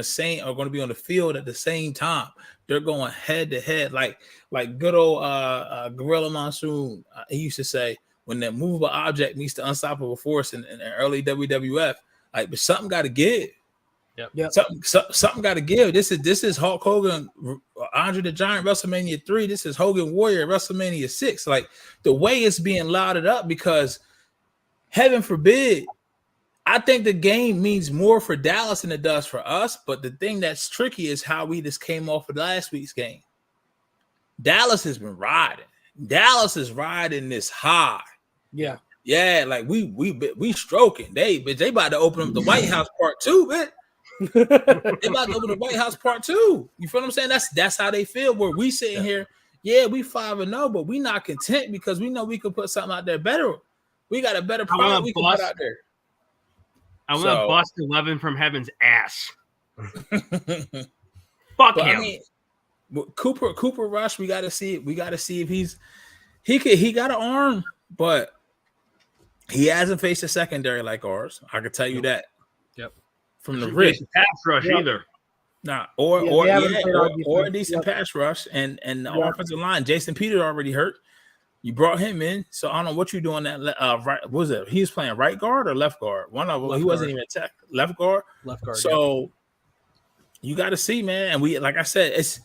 the field at the same time. They're going head to head, like good old Gorilla Monsoon. He used to say, when that movable object meets the unstoppable force in early WWF, like, but something got to give. Yep. Something got to give. This is Hulk Hogan, Andre the Giant, WrestleMania 3. This is Hogan Warrior, WrestleMania 6. Like, the way it's being lauded up, because heaven forbid, I think the game means more for Dallas than it does for us. But the thing that's tricky is how we just came off of last week's game. Dallas has been riding. Dallas is riding this high. Yeah. Yeah, like we stroking. They about to open up the White House Part 2, man. They about to open the White House Part 2. You feel what I'm saying? That's how they feel. Where we sitting here, we 5-0, but we not content because we know we could put something out there better. We got a better product we can put out there. I want to bust 11 from heaven's ass. Fuck Fuck But him. I mean, Cooper Rush, we got to see it. We got to see if he got an arm, but he hasn't faced a secondary like ours. I can tell you that. Yep. From the Shouldn't rip. face the pass rush either. Nah, they haven't played our or a defense. decent pass rush, and the Yep. offensive line. Jason Peters already hurt. You brought him in, so I don't know what you're doing. That right, what was it? He was playing right guard or left guard. One of them. He wasn't even tech. Left guard. Left guard. So you got to see, man. And we, like I said, it's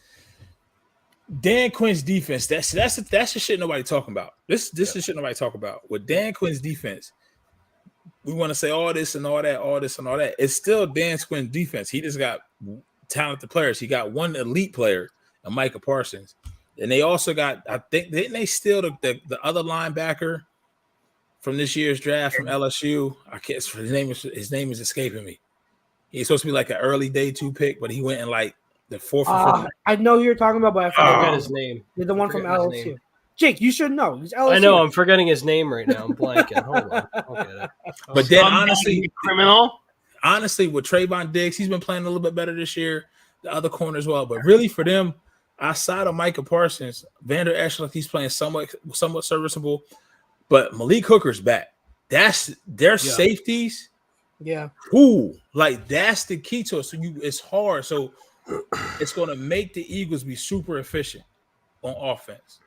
Dan Quinn's defense. That's the shit nobody talking about. This is shit nobody talk about. With Dan Quinn's defense, we want to say all this and all that, all this and all that. It's still Dan Quinn's defense. He just got talented players. He got one elite player, Micah Parsons. And they also got, I think, didn't they steal the other linebacker from this year's draft from LSU? I can't. His name is escaping me. He's supposed to be like an early day 2 pick, but he went in like the 4th or 5th. I know who you're talking about, but I forget his name. You're the one from LSU. Jake, you should know. He's LSU. I know. I'm forgetting his name right now. I'm blanking. Hold on. I'll get it. But then, honestly, criminal. Honestly, with Trayvon Diggs, he's been playing a little bit better this year. The other corner as well, but really for them. Outside of Micah Parsons, Vander Esch, like he's playing somewhat serviceable, but Malik Hooker's back. That's their safeties. Yeah. Ooh, like that's the key to it. So it's hard. So it's going to make the Eagles be super efficient on offense.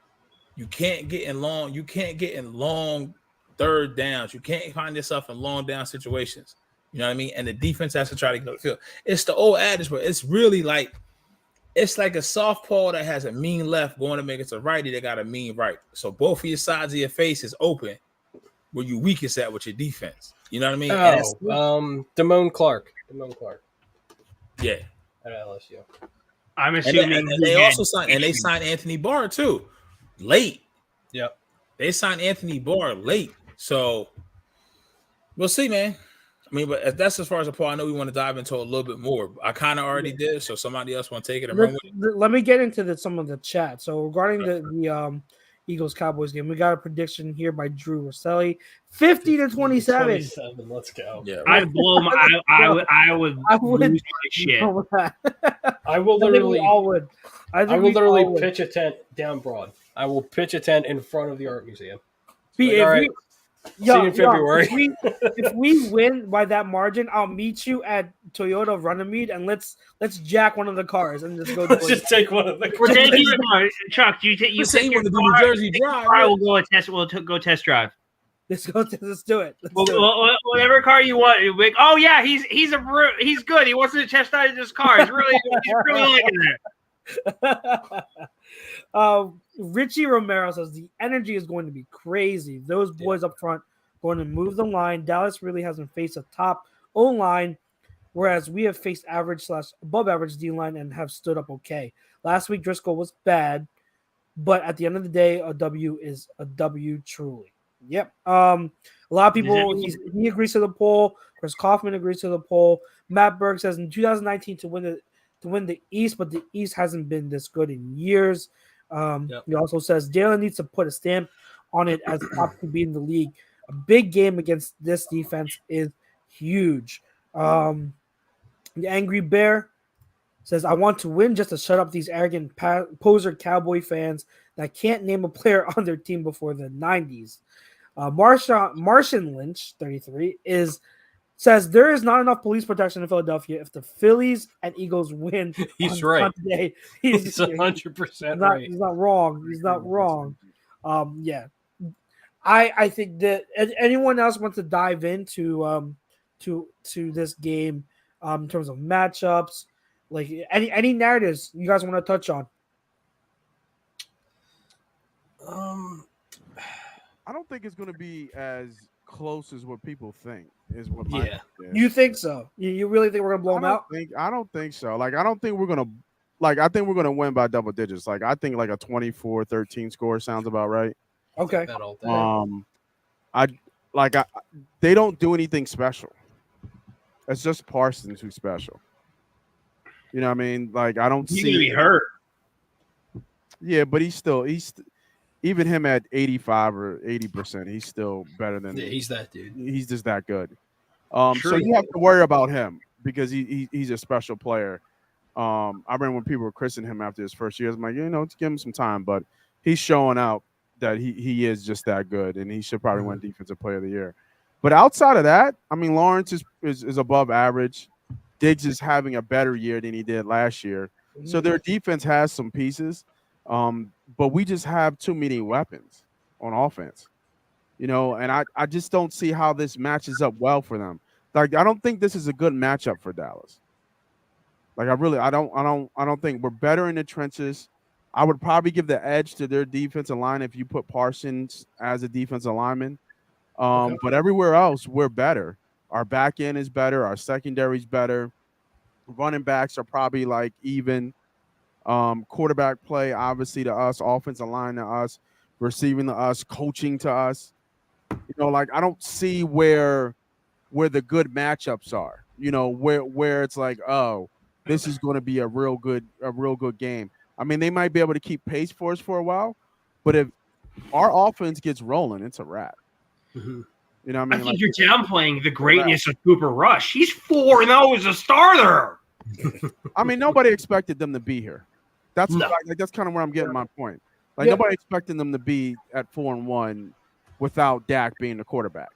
You can't get in long third downs. You can't find yourself in long down situations. You know what I mean? And the defense has to try to get on the field. It's the old adage, but it's really like. It's like a softball that has a mean left going to make it to righty that got a mean right. So both of your sides of your face is open where you weakest at with your defense. You know what I mean? Damone Clark. Yeah. At LSU. I'm assuming and they also signed Anthony Barr too. Late. Yep. They signed Anthony Barr late. So we'll see, man. I mean, but that's as far as the part. I know we want to dive into a little bit more. I kind of already did, so somebody else want to take it and run with it. Let me get into some of the chat. So regarding the Eagles-Cowboys game, we got a prediction here by Drew Rosselli, 50-27. Let's go. Yeah, I'd blow my. I would lose my shit. I will literally. I will literally pitch a tent down Broad. I will pitch a tent in front of the art museum. All right. See you in February. If we win by that margin, I'll meet you at Toyota Runnymede and let's jack one of the cars and just go. Let's just take one of the cars. We're taking Chuck. You take you want to do New Jersey drive? We'll go a test. We'll go test drive. Let's do it. Whatever car you want. Oh yeah, he's good. He wants to test drive his car. He's really liking it. Richie Romero says the energy is going to be crazy. Those boys up front going to move the line. Dallas really hasn't faced a top O-line, whereas we have faced average/above average D-line and have stood up okay. Last week Driscoll was bad, but at the end of the day, a W is a W truly. Yep. A lot of people he agrees to the poll. Chris Kaufman agrees to the poll. Matt Berg says in 2019 to win the East, but the East hasn't been this good in years. He also says Jalen needs to put a stamp on it as top to be in the league. A big game against this defense is huge. The Angry Bear says, I want to win just to shut up these arrogant poser Cowboy fans that can't name a player on their team before the 90s. Martian Lynch, 33, says there is not enough police protection in Philadelphia. If the Phillies and Eagles win, he's right. Sunday, he's 100% right. He's not wrong. He's not wrong. Yeah, I think that anyone else wants to dive into to this game in terms of matchups, like any narratives you guys want to touch on. I don't think it's going to be as close as what people think. Is what my yeah. You think so? You really think we're gonna blow them out? I don't think so. Like I don't think we're gonna. Like I think we're gonna win by double digits. Like I think like a 24-13 score sounds about right. Okay. They don't do anything special. It's just Parsons who's special. You know what I mean? Like I don't He's see. gonna be hurt. Yeah, but he's even him at 85 or 80%. He's still better than. Yeah, he's that dude. He's just that good. So you have to worry about him because he's a special player. I remember when people were christening him after his first year. I was like, let's give him some time, but he's showing out that he is just that good, and he should probably win Defensive Player of the Year. But outside of that, I mean, Lawrence is above average. Diggs is having a better year than he did last year. So their defense has some pieces, but we just have too many weapons on offense, and I just don't see how this matches up well for them. Like, I don't think this is a good matchup for Dallas. Like, I don't think we're better in the trenches. I would probably give the edge to their defensive line if you put Parsons as a defensive lineman. But everywhere else, we're better. Our back end is better. Our secondary's better. Running backs are probably like even. Quarterback play, obviously, to us. Offensive line to us. Receiving to us. Coaching to us. Like, I don't see where the good matchups are. Where it's like, oh, this is going to be a real good game. I mean, they might be able to keep pace for us for a while, but if our offense gets rolling, it's a wrap. Mm-hmm. You know what I mean? I think you're downplaying the greatness of Cooper Rush. He's 4-0 as a starter. I mean, nobody expected them to be here. That's that's kind of where I'm getting my point. Like, nobody expected them to be at 4-1 without Dak being the quarterback.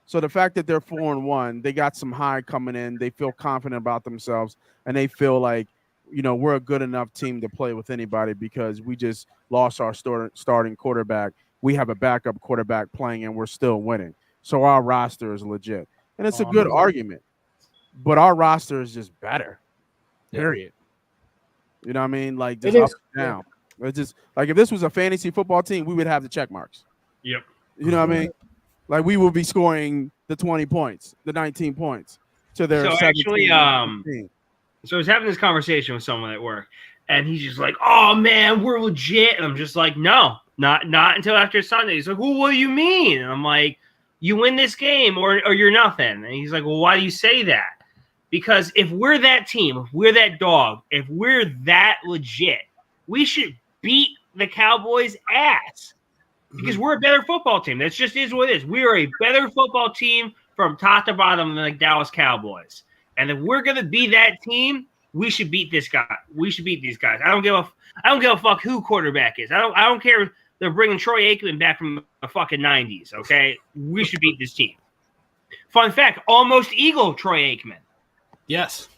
So the fact that they're 4-1, they got some high coming in. They feel confident about themselves, and they feel like, we're a good enough team to play with anybody because we just lost our starting quarterback. We have a backup quarterback playing, and we're still winning. So our roster is legit. And it's a good argument. But our roster is just better, period. You know what I mean? Like, just up and down. It's just like, if this was a fantasy football team, we would have the check marks. Yep. You know what I mean? Like, we would be scoring the 20 points, the 19 points to their 17. So I was having this conversation with someone at work, and he's just like, "Oh man, we're legit." And I'm just like, "No, not until after Sunday." He's like, "Well, what do you mean?" And I'm like, "You win this game or you're nothing." And he's like, "Well, why do you say that?" Because if we're that team, if we're that dog, if we're that legit, we should beat the Cowboys' ass. Because we're a better football team. That just is what it is. We are a better football team from top to bottom than the Dallas Cowboys. And if we're gonna be that team, we should beat this guy. We should beat these guys. I don't give a fuck who quarterback is. I don't care if they're bringing Troy Aikman back from the fucking 90s. Okay, we should beat this team. Fun fact: almost Eagle Troy Aikman. Yes.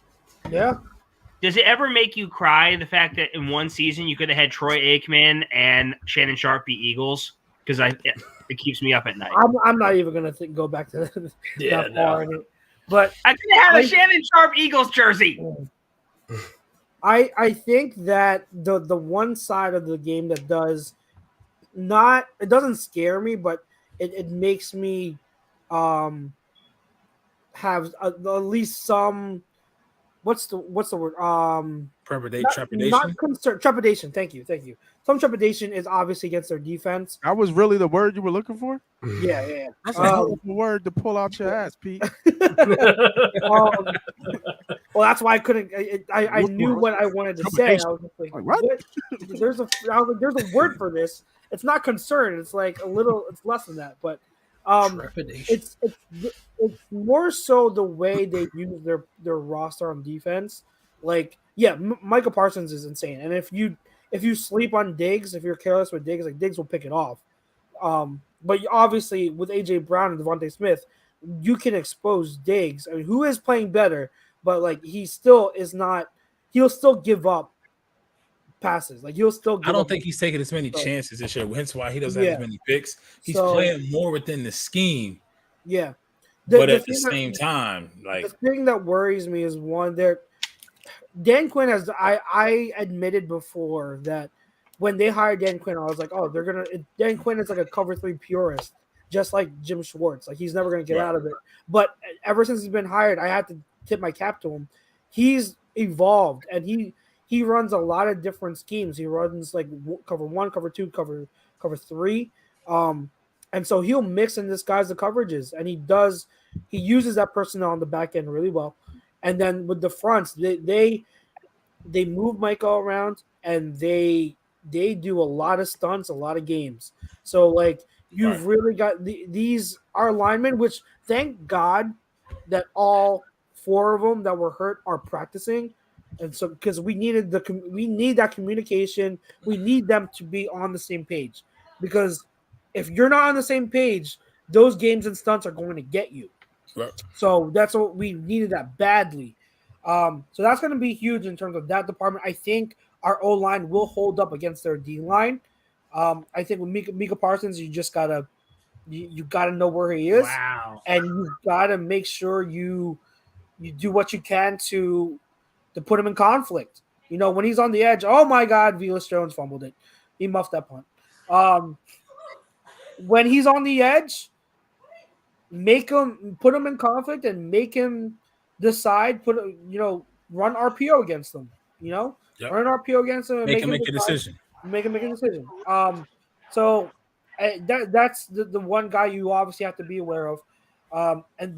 Yeah. Does it ever make you cry the fact that in one season you could have had Troy Aikman and Shannon Sharp be Eagles? Because it keeps me up at night. I'm not even gonna go back to that far. But I could have a Shannon Sharp Eagles jersey. I think that the one side of the game that doesn't scare me, but it makes me have at least some what's the word trepidation. Not concern, trepidation. Thank you. Some trepidation is obviously against their defense. That was really the word you were looking for? Yeah. That's a hell of a word to pull out your ass, Pete. Well, that's why I couldn't. I knew what I wanted to say. I was just like, what? There's a word for this. It's not concern. It's like it's less than that. But it's more so the way they use their roster on defense. Like, Michael Parsons is insane, and if you sleep on Diggs, if you're careless with Diggs, like, Diggs will pick it off. But obviously with AJ Brown and Devontae Smith, you can expose Diggs. I mean, who is playing better, but like, he still is not. He'll still give up passes. Like, he'll still. I don't think he's taking as many chances this year. Hence why he doesn't have as many picks. He's playing more within the scheme. Yeah, but at the same time, like, the thing that worries me is Dan Quinn has. I admitted before that when they hired Dan Quinn, I was like, oh, Dan Quinn is like a cover 3 purist, just like Jim Schwartz. Like, he's never going to get out of it. But ever since he's been hired, I had to tip my cap to him. He's evolved, and he runs a lot of different schemes. He runs like cover 1, cover 2, cover 3. And so he'll mix and disguise the coverages, and he uses that personnel on the back end really well. And then with the fronts, they move Michael around, and they do a lot of stunts, a lot of games. So, like, you've really got these are linemen, which thank God that all 4 of them that were hurt are practicing, And so because we need that communication, we need them to be on the same page. Because if you're not on the same page, those games and stunts are going to get you. Right. So that's what we needed that badly. So that's going to be huge in terms of that department. I think our O line will hold up against their D line. I think with Mika Parsons, you just gotta you gotta know where he is, Wow. and you gotta make sure you do what you can to put him in conflict. You know, when he's on the edge, oh my God, Velus Jones fumbled it. He muffed that punt. When he's on the edge, put him in conflict and make him decide, run RPO against them, run RPO against them and Make him make a decision. Make him make a decision. So that's the one guy you obviously have to be aware of.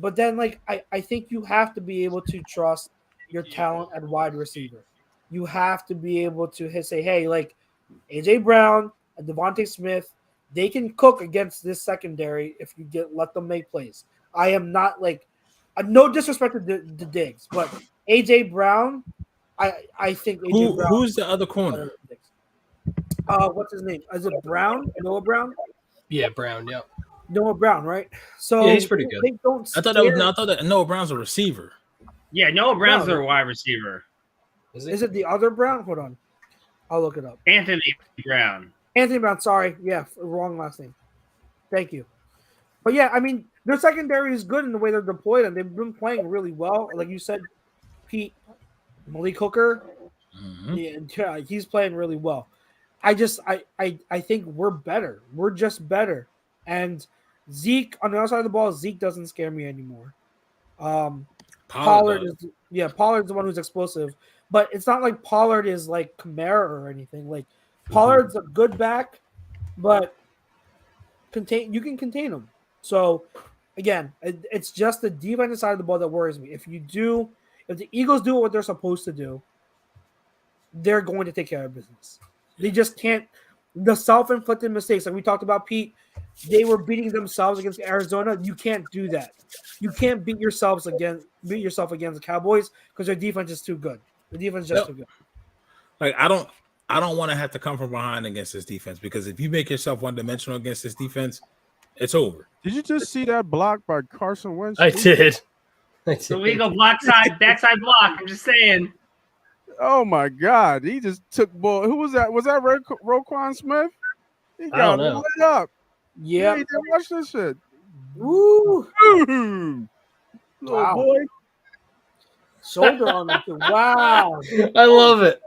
But then I think you have to be able to trust your talent at wide receiver. You have to be able to say, hey, like AJ Brown and Devontae Smith, they can cook against this secondary if you let them make plays. I am not no disrespect to the Diggs, but AJ Brown, I think AJ Brown. Who's the other corner? What's his name? Is it Brown? Noah Brown? Yeah, Brown. Yeah. Noah Brown, right? So yeah, he's pretty good. They don't I thought that Noah Brown's a receiver. Yeah, Noah Brown's their wide receiver. Is it the other Brown? Hold on, I'll look it up. Anthony Brown. Anthony Brown. Sorry, yeah, wrong last name. Thank you. But yeah, I mean, their secondary is good in the way they're deployed, and they've been playing really well. Like you said, Pete, Malik Hooker, yeah, he's playing really well. I think we're better. We're just better. And Zeke on the other side of the ball, Zeke doesn't scare me anymore. Pollard's the one who's explosive, but it's not like Pollard is like Kamara or anything. Like Pollard's a good back, but you can contain him. So again, it's just the defensive side of the ball that worries me. If the Eagles do what they're supposed to do, they're going to take care of business. They just can't. The self-inflicted mistakes, like we talked about, Pete, they were beating themselves against Arizona. You can't do that. You can't beat yourself against the Cowboys because their defense is too good. The defense is just too good. Like I don't want to have to come from behind against this defense, because if you make yourself one-dimensional against this defense, it's over. Did you just see that block by Carson Wentz? I did. The legal backside block. I'm just saying. Oh my God! He just took ball. Who was that? Was that Roquan Smith? He got lit up. Yeah, he didn't watch this shit. Woo! Little boy. Shoulder on him too. Wow! I love it.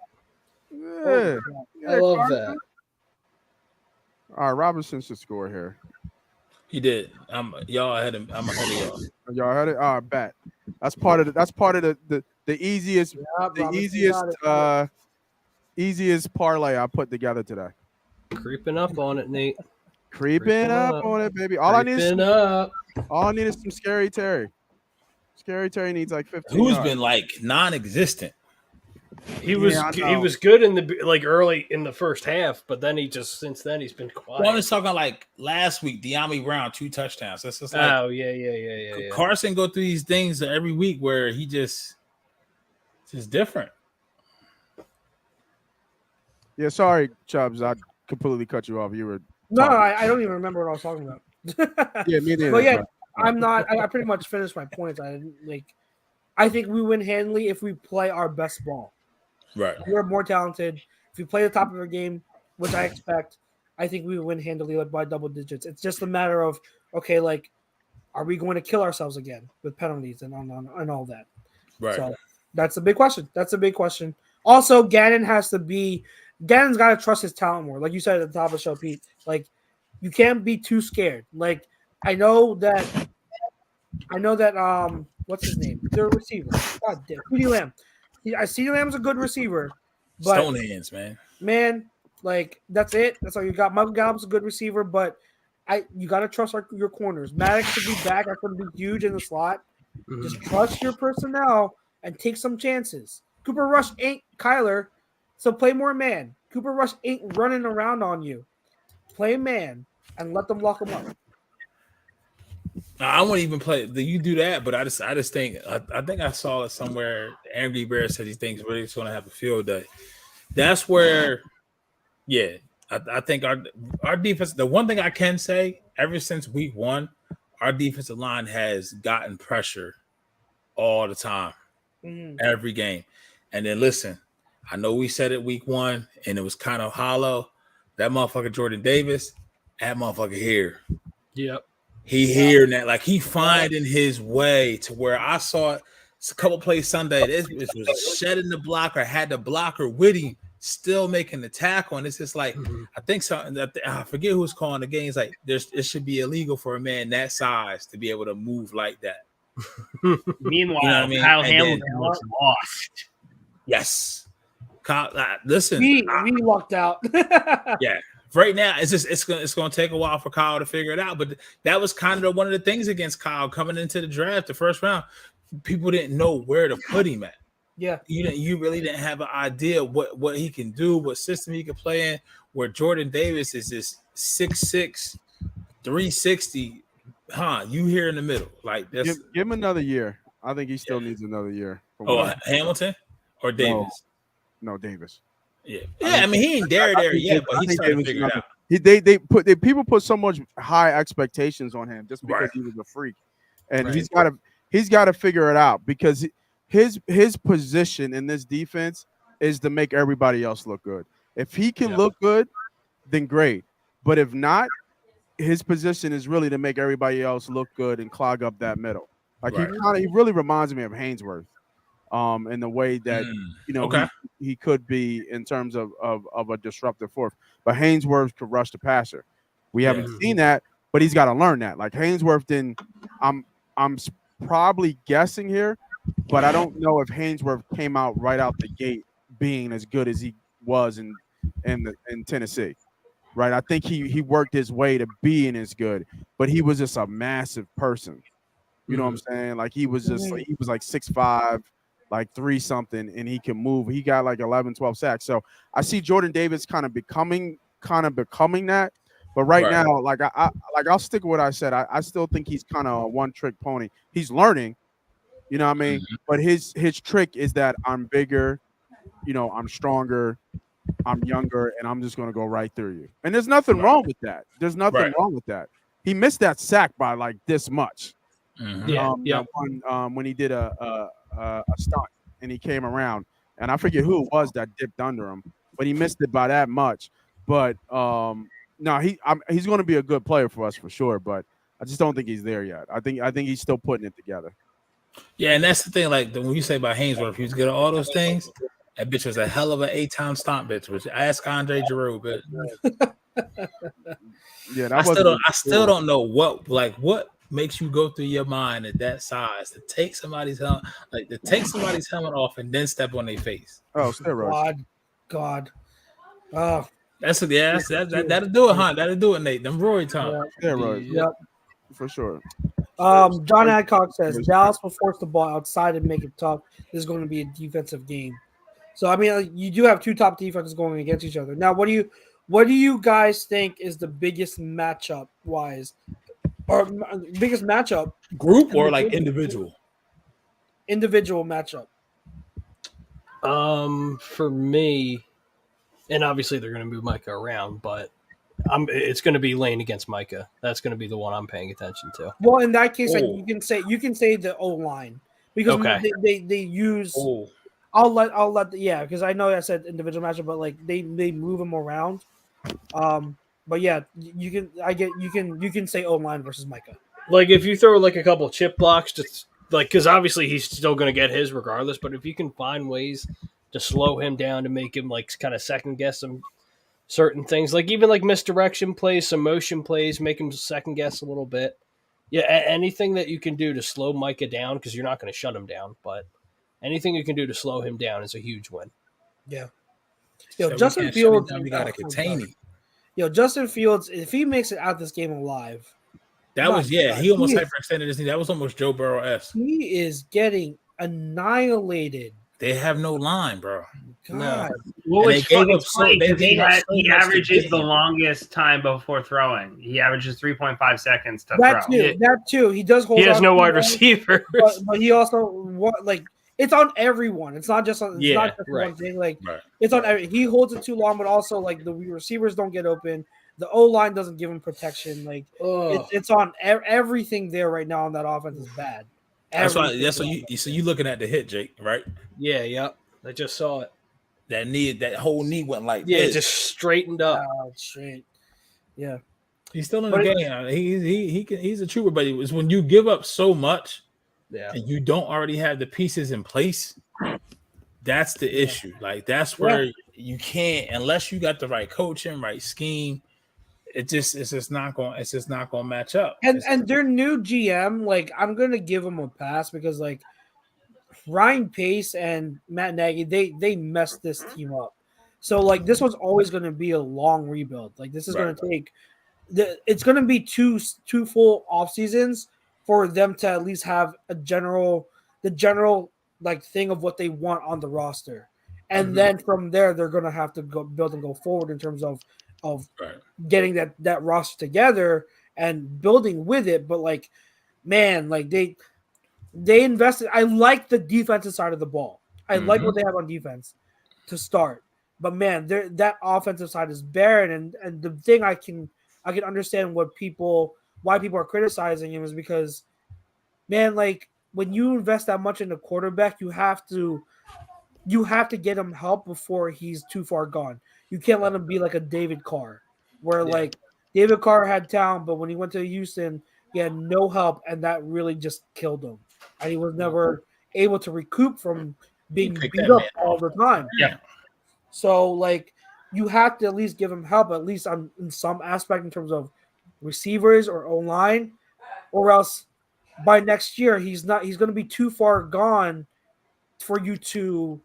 Yeah, I love Carson. that. All right, Robinson should score here. He did. Y'all ahead of I'm ahead of y'all. Y'all heard it? All right, bet. That's part of the easiest easiest parlay I put together today. Creeping up on it, Nate. Creeping up on it, baby. All I need is some Scary Terry. Scary Terry needs like 15. Who's been like non-existent? He was good in the early in the first half, but then since then he's been quiet. Well, I was talking like last week, De'Ami Brown 2 touchdowns. That's just like, yeah. Carson go through these things every week where he just different. Yeah, sorry, Chubbs. I completely cut you off. You were I don't even remember what I was talking about. Yeah, me neither. But yeah, I'm not. I pretty much finished my points. I think we win handily if we play our best ball. Right. We're more talented. If we play the top of our game, which I expect, I think we win handily by double digits. It's just a matter of, okay, are we going to kill ourselves again with penalties and all that? Right. So that's a big question. Also, Gannon got to trust his talent more. Like you said at the top of the show, Pete, you can't be too scared. I know that what's his name? The receiver. God damn, CeeDee Lamb. CeeDee Lamb's a good receiver, but stone hands, man. That's it. That's all you got. Michael Gallup's a good receiver, but you got to trust your corners. Maddox should be back. That's going to be huge in the slot. Mm-hmm. Just trust your personnel and take some chances. Cooper Rush ain't Kyler, so play more man. Cooper Rush ain't running around on you. Play man and let them lock him up. I wouldn't even play. You do that, but I just think I think I saw it somewhere. Angry Bear said he thinks we're just going to have a field day. That's where, yeah, I think our defense. The one thing I can say, ever since week 1, our defensive line has gotten pressure all the time, every game. And then listen, I know we said it week 1, and it was kind of hollow. That motherfucker Jordan Davis, that motherfucker here. Yep. He hearing that, like he finding his way to where I saw it. It's a couple plays Sunday. This was shedding the blocker, had the blocker with him, still making the tackle. And it's just like, I think something that I forget who's calling the game. It's like it should be illegal for a man that size to be able to move like that. Meanwhile, You know what I mean? Kyle And Hamilton then- looks lost. Yes. Kyle, listen, We lucked out. yeah. Right now, it's gonna take a while for Kyle to figure it out. But that was kind of one of the things against Kyle coming into the draft, the first round. People didn't know where to put him at. Yeah. You really didn't have an idea what he can do, what system he can play in. Where Jordan Davis is this 6'6", 360. You here in the middle, like this. Give him another year. I think he still needs another year. Hamilton or Davis? No, Davis. Yeah. I mean, he ain't there yet, but he's starting to figure it out. People put so much high expectations on him just because he was a freak, and he's got to figure it out because his position in this defense is to make everybody else look good. If he can look good, then great. But if not, his position is really to make everybody else look good and clog up that middle. Like he really reminds me of Hainsworth, in the way that he could be in terms of a disruptive force. But Hainsworth could rush the passer. We haven't seen that, but he's got to learn that. Like Hainsworth didn't. I'm probably guessing here, but I don't know if Hainsworth came out right out the gate being as good as he was in Tennessee. Right, I think he worked his way to being as good, but he was just a massive person. You know what I'm saying? Like he was just he was like 6'5", like 3 something, and he can move. He got like 11, 12 sacks. So I see Jordan Davis kind of becoming that. But right now, like I'll stick with what I said. I still think he's kind of a one-trick pony. He's learning, you know what I mean? But his trick is that I'm bigger, I'm stronger, I'm younger, and I'm just going to go right through you. And there's nothing wrong with that. There's nothing wrong with that. He missed that sack by like this much. That one, when he did a stunt and he came around, and I forget who it was that dipped under him, but he missed it by that much. But no, he's going to be a good player for us for sure. But I just don't think he's there yet. I think he's still putting it together. Yeah, and that's the thing. Like when you say about Hainsworth, he was good at all those things. That bitch was a hell of an 8-time stomp bitch. Which ask Andre Giroux, but yeah, I still don't know what makes you go through your mind at that size to take somebody's helmet, off and then step on their face. Oh, steroids. God. That'll do it, huh? That'll do it, Nate. Them Roy time. Steroids. Yep. For sure. John Adcock says Dallas will force the ball outside and make it tough. This is going to be a defensive game. So I mean, you do have two top defenses going against each other. Now, what do you guys think is the biggest matchup wise, or biggest matchup group or like individual? Individual matchup. For me, and obviously they're going to move Micah around, but it's going to be Lane against Micah. That's going to be the one I'm paying attention to. Well, in that case, you can say the O line because they use. I'll let because I know I said individual matchup, but like they move them around. But yeah, you can say O line versus Micah. Like if you throw like a couple chip blocks, just like because obviously he's still going to get his regardless. But if you can find ways to slow him down to make him like kind of second guess some certain things, like even like misdirection plays, some motion plays, make him second guess a little bit. Yeah, anything that you can do to slow Micah down because you're not going to shut him down, but anything you can do to slow him down is a huge win. Yeah. Justin Fields, we got to contain him. Justin Fields, if he makes it out this game alive, he almost hyperextended his knee. That was almost Joe Burrow-esque. He is getting annihilated. They have no line, bro. God. Well, And it's they gave funny up so- they because gave up so he much to averages get the him. longest time before throwing. He averages 3.5 seconds to That throw. too. Yeah. That too. He does hold He has on no to wide the ball, receivers. but he also like it's on everyone. It's not just on. It's Yeah, not just right. one thing. Like Right. it's on. He holds it too long, but also like the receivers don't get open. The O line doesn't give him protection. Like Oh, it's on everything there right now. On that offense is bad. That's why. Everything That's what is you. So you looking at the hit, Jake? Right? yeah. I just saw it. That knee. That whole knee went like Yeah, this. just straightened up. straight. Yeah. He's still in But the game. He's a trooper, but it was when you give up so much Yeah. and you don't already have the pieces in place. That's the issue. Like that's where you can't unless you got the right coaching, right scheme. It's just not going to match up. And their new GM, like I'm gonna give him a pass because like Ryan Pace and Matt Nagy, they messed this team up. So like this was always gonna be a long rebuild. Like this is gonna take it's gonna be two full off seasons for them to at least have the general like thing of what they want on the roster. And then from there they're gonna have to go build and go forward in terms of getting that roster together and building with it. But like, man, like they invested. I like the defensive side of the ball. I like what they have on defense to start. But man, that offensive side is barren. And the thing I can understand why people are criticizing him is because, man, like when you invest that much in a quarterback, you have to get him help before he's too far gone. You can't let him be like a David Carr, where like David Carr had talent, but when he went to Houston, he had no help, and that really just killed him. And he was never able to recoup from being beat up all the time. Yeah. So like you have to at least give him help, at least in some aspect in terms of receivers or O-line, or else by next year he's going to be too far gone for you to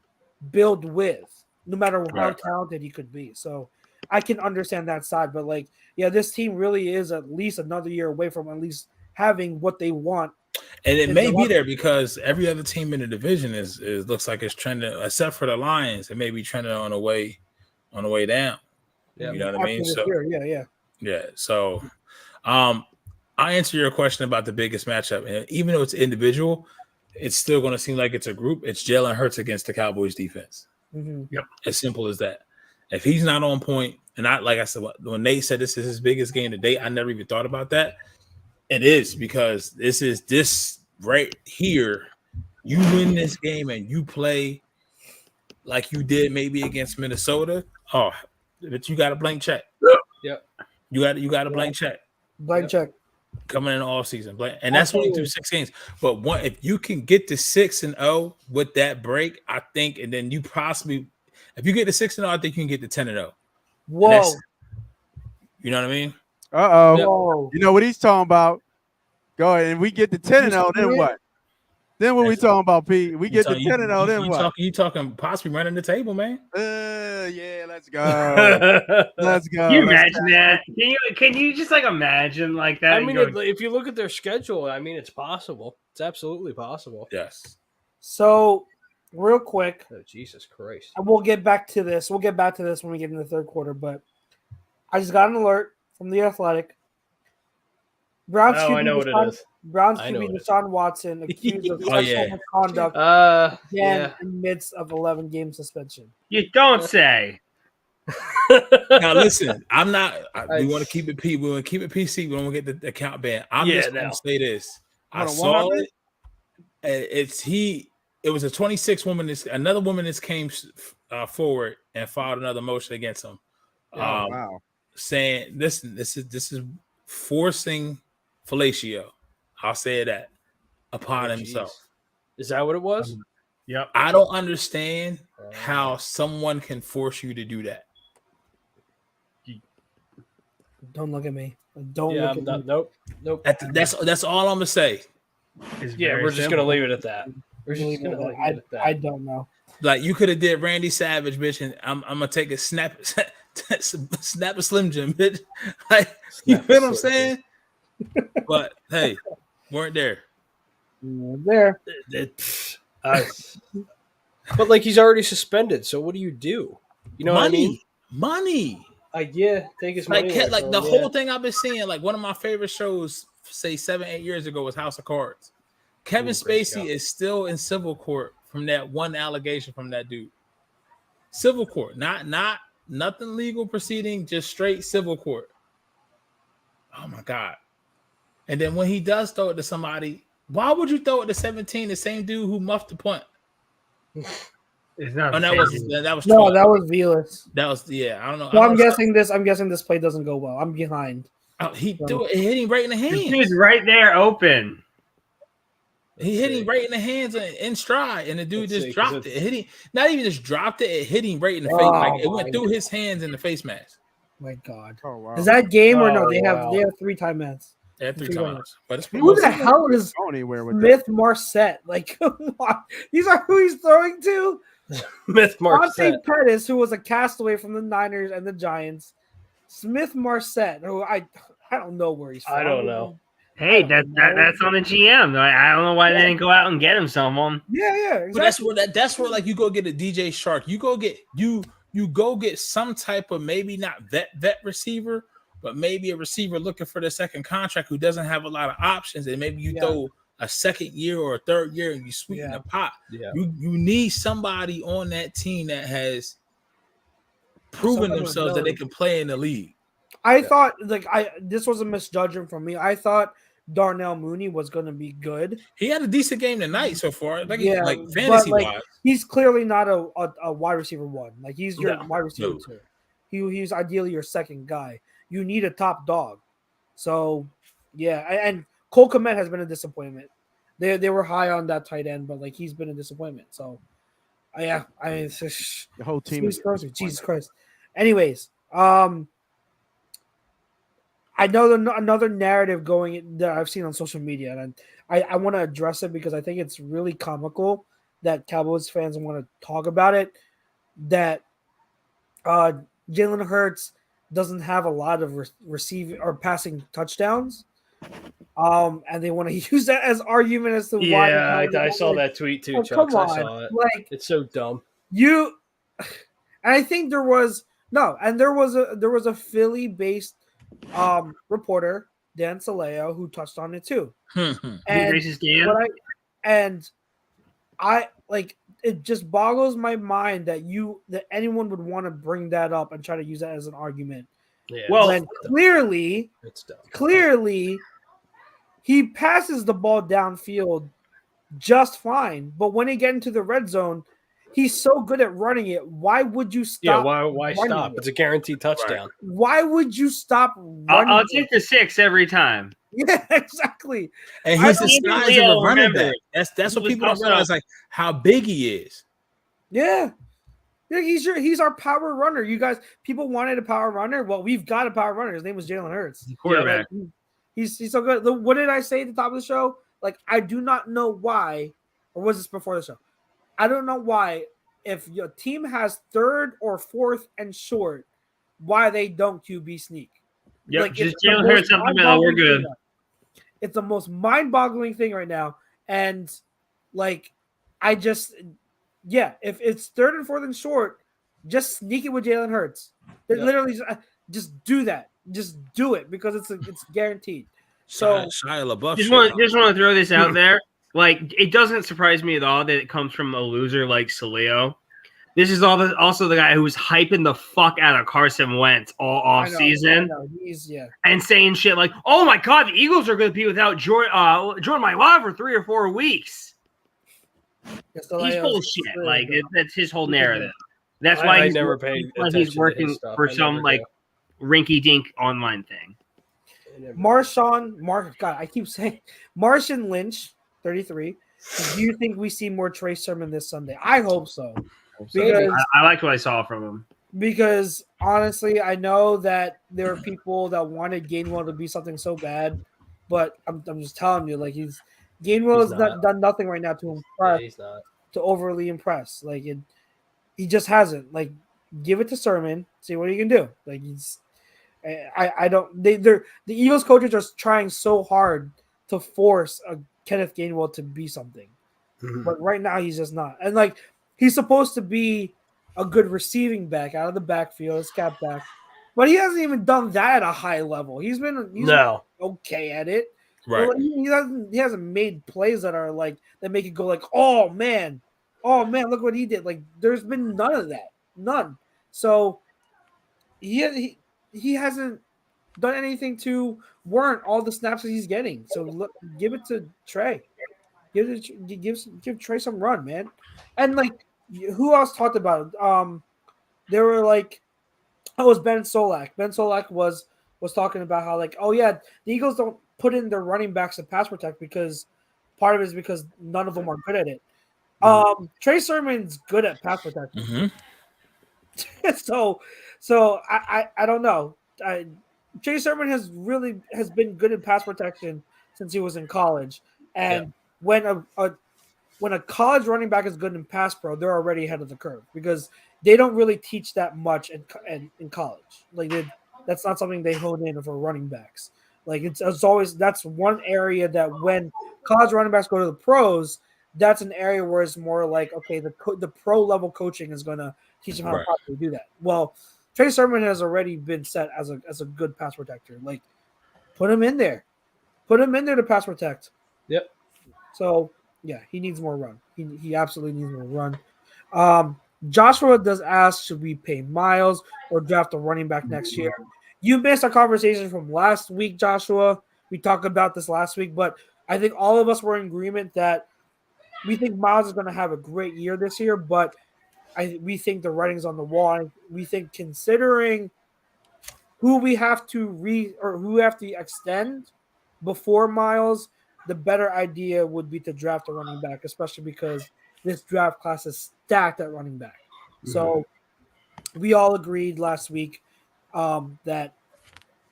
build with, no matter how talented he could be. So I can understand that side, but like, yeah, this team really is at least another year away from at least having what they want. And it may be there because every other team in the division is looks like it's trending, except for the Lions. It may be trending on the way down. Yeah. You know what I mean? So yeah. So, I answer your question about the biggest matchup, and even though it's individual, it's still going to seem like it's a group. It's Jalen Hurts against the Cowboys defense. Yep. As simple as that. If he's not on point, and like I said, when Nate said this is his biggest game to date, I never even thought about that. It is, because this right here. You win this game and you play like you did maybe against Minnesota. Oh, but you got a blank check. Yep. You got a blank check. Blank check. Coming in all season, and that's only through 6 games. But if you can get to 6-0 with that break, I think, and then you possibly, if you get to 6-0, I think you can get to 10-0. Whoa! You know what I mean? Whoa! You know what he's talking about? Go ahead, and we get to 10-0, then what? Then what we talking about, Pete? We get to 10-0, then what? You talking possibly running the table, man? Yeah, let's go. Let's go. Can you imagine that? Can you just like imagine like that? I mean, if you look at their schedule, I mean, it's possible. It's absolutely possible. Yes. So, real quick, Oh, Jesus Christ! and we'll get back to this. We'll get back to this when we get in the third quarter. But I just got an alert from the Athletic. Browns I know what it is. Browns I know QB what it is. Deshaun Watson accused of Oh, sexual yeah. misconduct Yeah. in midst of 11-game suspension. You don't say. Now listen, I'm not. We want to keep it P. We want to keep it PC. We don't want to get the account banned. I'm just going to say this. I saw it. It was a 26 woman. Another woman that came forward and filed another motion against him. Wow. Saying this is forcing fellatio. I'll say that upon himself. Is that what it was? Yep. I don't understand how someone can force you to do that. Don't look at me. Don't look at me. Nope. That's all I'm gonna say. Yeah, we're just gonna leave it at that. We're just gonna leave it at that. I don't know. Like you could have did Randy Savage, bitch, and I'm gonna take a snap a Slim Jim, bitch. Like you feel what I'm saying? But hey, weren't there. There. But like he's already suspended, so what do? You know what I mean? Money. Yeah, take his money. Like the whole thing I've been seeing. Like one of my favorite shows, say 7-8 years ago, was House of Cards. Kevin Spacey is still in civil court from that one allegation from that dude. Civil court, not nothing legal proceeding, just straight civil court. Oh my God. And then when he does throw it to somebody, why would you throw it to 17, the same dude who muffed the punt? It's not. Oh, that was No, 12. that was Velas. That was I don't know. So I'm guessing this play doesn't go well. I'm behind. He threw it, hit him right in the hands. Dude's right there, open. He hit him right in the hands in stride, and the dude just dropped it. It hit him, not even just dropped it, it hit him right in the face. Like it went through his hands in the face mask. My God. Oh wow. Is that game or no? They wow. have 3 timeouts. They had 3 times. But it's Who the hell is Go anywhere with Smith Marset? Like, come on. These are who he's throwing to? Smith Dante Marset. Pettis, who was a castaway from the Niners and the Giants. Smith Marset, who I don't know where he's from. I don't know. Hey, that's on the GM. I don't know why they didn't go out and get him someone. Yeah, exactly. But that's where like you go get a DJ Shark. You go get some type of maybe not vet receiver, but maybe a receiver looking for the second contract who doesn't have a lot of options, and maybe you throw a second year or a third year and you sweeten the pot. Yeah. You need somebody on that team that has proven themselves that they can play in the league. I thought this was a misjudgment from me. I thought Darnell Mooney was going to be good. He had a decent game tonight so far. Like but fantasy wise, he's clearly not a wide receiver 1. Like he's your wide receiver 2. He's ideally your second guy. You need a top dog. So yeah, and Cole Kmet has been a disappointment. They were high on that tight end, but like he's been a disappointment. So the whole team is Jesus Christ. Anyways, I know another narrative going that I've seen on social media, and I want to address it because I think it's really comical that Cowboys fans want to talk about it. That Jalen Hurts doesn't have a lot of receiving or passing touchdowns, and they want to use that as argument as to why. Yeah, I saw that tweet too, Chuck. I saw it. Like it's so dumb. And I think there was a Philly-based reporter, Dan Saleo, who touched on it too. And I like it just boggles my mind that anyone would want to bring that up and try to use that as an argument. Yeah, well, clearly he passes the ball downfield just fine, but when he get into the red zone, he's so good at running it. Why would you stop? Yeah, why stop? It's a guaranteed touchdown. Why would you stop running? I'll take the 6 every time. Yeah, exactly. And he's the size of a running back. That's what people don't realize, like how big he is. Yeah. He's our power runner. You guys, people wanted a power runner. Well, we've got a power runner. His name was Jalen Hurts. Quarterback. Yeah, he's so good. What did I say at the top of the show? Like, I do not know why, or was this before the show? I don't know why, if your team has 3rd or 4th and short, why they don't QB sneak. Yep, like, just Jalen Hurts something about we're good. It's the most mind-boggling thing right now. And, like, if it's 3rd and 4th and short, just sneak it with Jalen Hurts. Literally, just do that. Just do it because it's guaranteed. So Shia LaBeouf just want to throw this out there. Like, it doesn't surprise me at all that it comes from a loser like Saleo. This is also the guy who was hyping the fuck out of Carson Wentz all off season, and saying shit like, "Oh my god, the Eagles are going to be without Jordan Mailata for 3 or 4 weeks." He's full of shit. Like that's his whole narrative. That's why he's never paid. He's working for some like rinky-dink online thing. Marshawn Lynch, 33. Do you think we see more Trey Sermon this Sunday? I hope so. Because I liked what I saw from him. Because honestly, I know that there are people that wanted Gainwell to be something so bad, but I'm just telling you, like Gainwell has not done nothing right now to impress. He's not to overly impress. Like he just hasn't. Like, give it to Sermon, see what he can do. Like the Eagles coaches are trying so hard to force a Kenneth Gainwell to be something, but right now he's just not. And like He's supposed to be a good receiving back out of the backfield, a scat back, but he hasn't even done that at a high level. He's been okay at it. Right. But he hasn't made plays that are like that make it go like, oh man, look what he did. Like there's been none of that, none. So he hasn't done anything to warrant all the snaps that he's getting. So give it to Trey. Give Trey some run, man. And like, who else talked about it? They were like, it was Ben Solak. Ben Solak was talking about how like, oh yeah, the Eagles don't put in their running backs to pass protect because part of it is because none of them are good at it. Trey Sermon's good at pass protection. So I don't know. Trey Sermon has been good in pass protection since he was in college, and when a college running back is good in pass pro, they're already ahead of the curve because they don't really teach that much in college. Like that's not something they hone in for running backs. Like it's always that's one area that when college running backs go to the pros, that's an area where it's more like okay, the pro level coaching is going to teach them how to properly do that. Well, Trey Sermon has already been set as a good pass protector. Like put him in there to pass protect. Yep. So yeah, he needs more run. He absolutely needs more run. Joshua does ask, should we pay Miles or draft a running back next year? You missed our conversation from last week, Joshua. We talked about this last week, but I think all of us were in agreement that we think Miles is going to have a great year this year, but we think the writing's on the wall. We think considering who we have to extend before Miles, the better idea would be to draft a running back, especially because this draft class is stacked at running back. So we all agreed last week that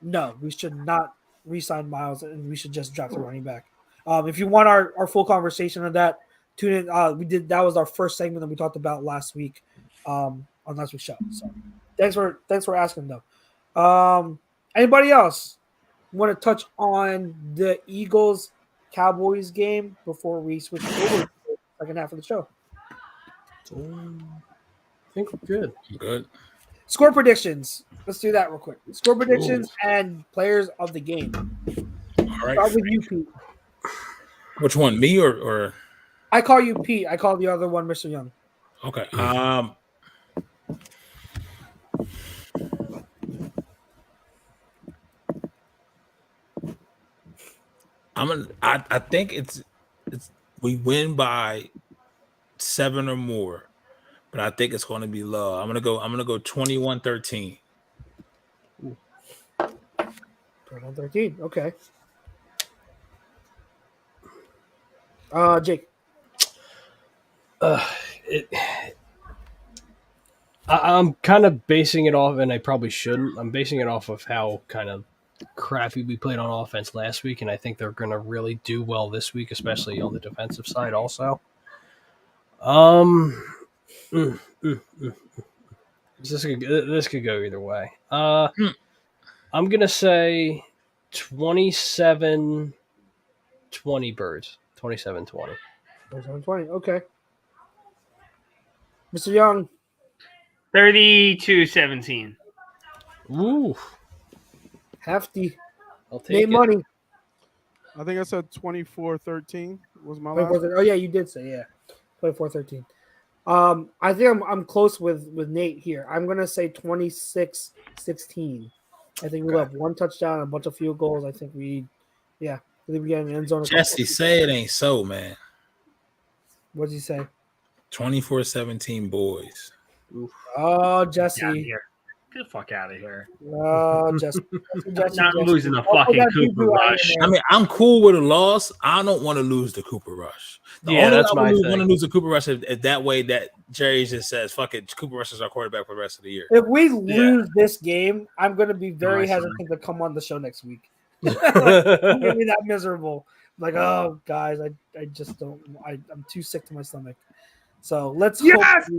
no, we should not re-sign Miles and we should just draft a running back. If you want our full conversation on that, tune in. That was our first segment that we talked about last week on last week's show. So thanks for asking though. Anybody else want to touch on the Eagles-Cowboys game before we switch over to the second half of the show? I think we're good. Good. Score predictions. Let's do that real quick. Score predictions and players of the game. All right. Start with you, Pete. Which one, me or? I call you Pete. I call the other one Mr. Young. Okay. I think it's we win by 7 or more, but I think it's going to be low. I'm gonna go 21-13. 21-13. Okay. Jake. I'm kind of basing it off, and I probably shouldn't. I'm basing it off of how kind of crappy we played on offense last week, and I think they're going to really do well this week, especially on the defensive side also. This could go either way. I'm going to say 27-20 Birds. 27-20. 27-20. Okay. Mr. Young. 32-17. Ooh. Hefty. I'll take Name it. money. I think I said 24-13 was my last. Oh yeah, you did say 24-13. I think I'm close with Nate here. I'm gonna say 26-16. I think we'll have one touchdown and a bunch of field goals. I think we get an end zone. Jesse, say it ain't so, man. What did you say? 24-17 boys. Oh, Jesse. Get the fuck out of here. Oh, Jesse. Not losing the fucking Cooper Rush. I mean, I'm cool with a loss. I don't want to lose the Cooper Rush. The only that's way I my want thing. to lose the Cooper Rush is that way that Jerry just says, fuck it, Cooper Rush is our quarterback for the rest of the year. If we lose this game, I'm going to be very hesitant to come on the show next week. I'm going to be that miserable. Like, oh, guys, I just don't. I'm too sick to my stomach. So let's Yes, hope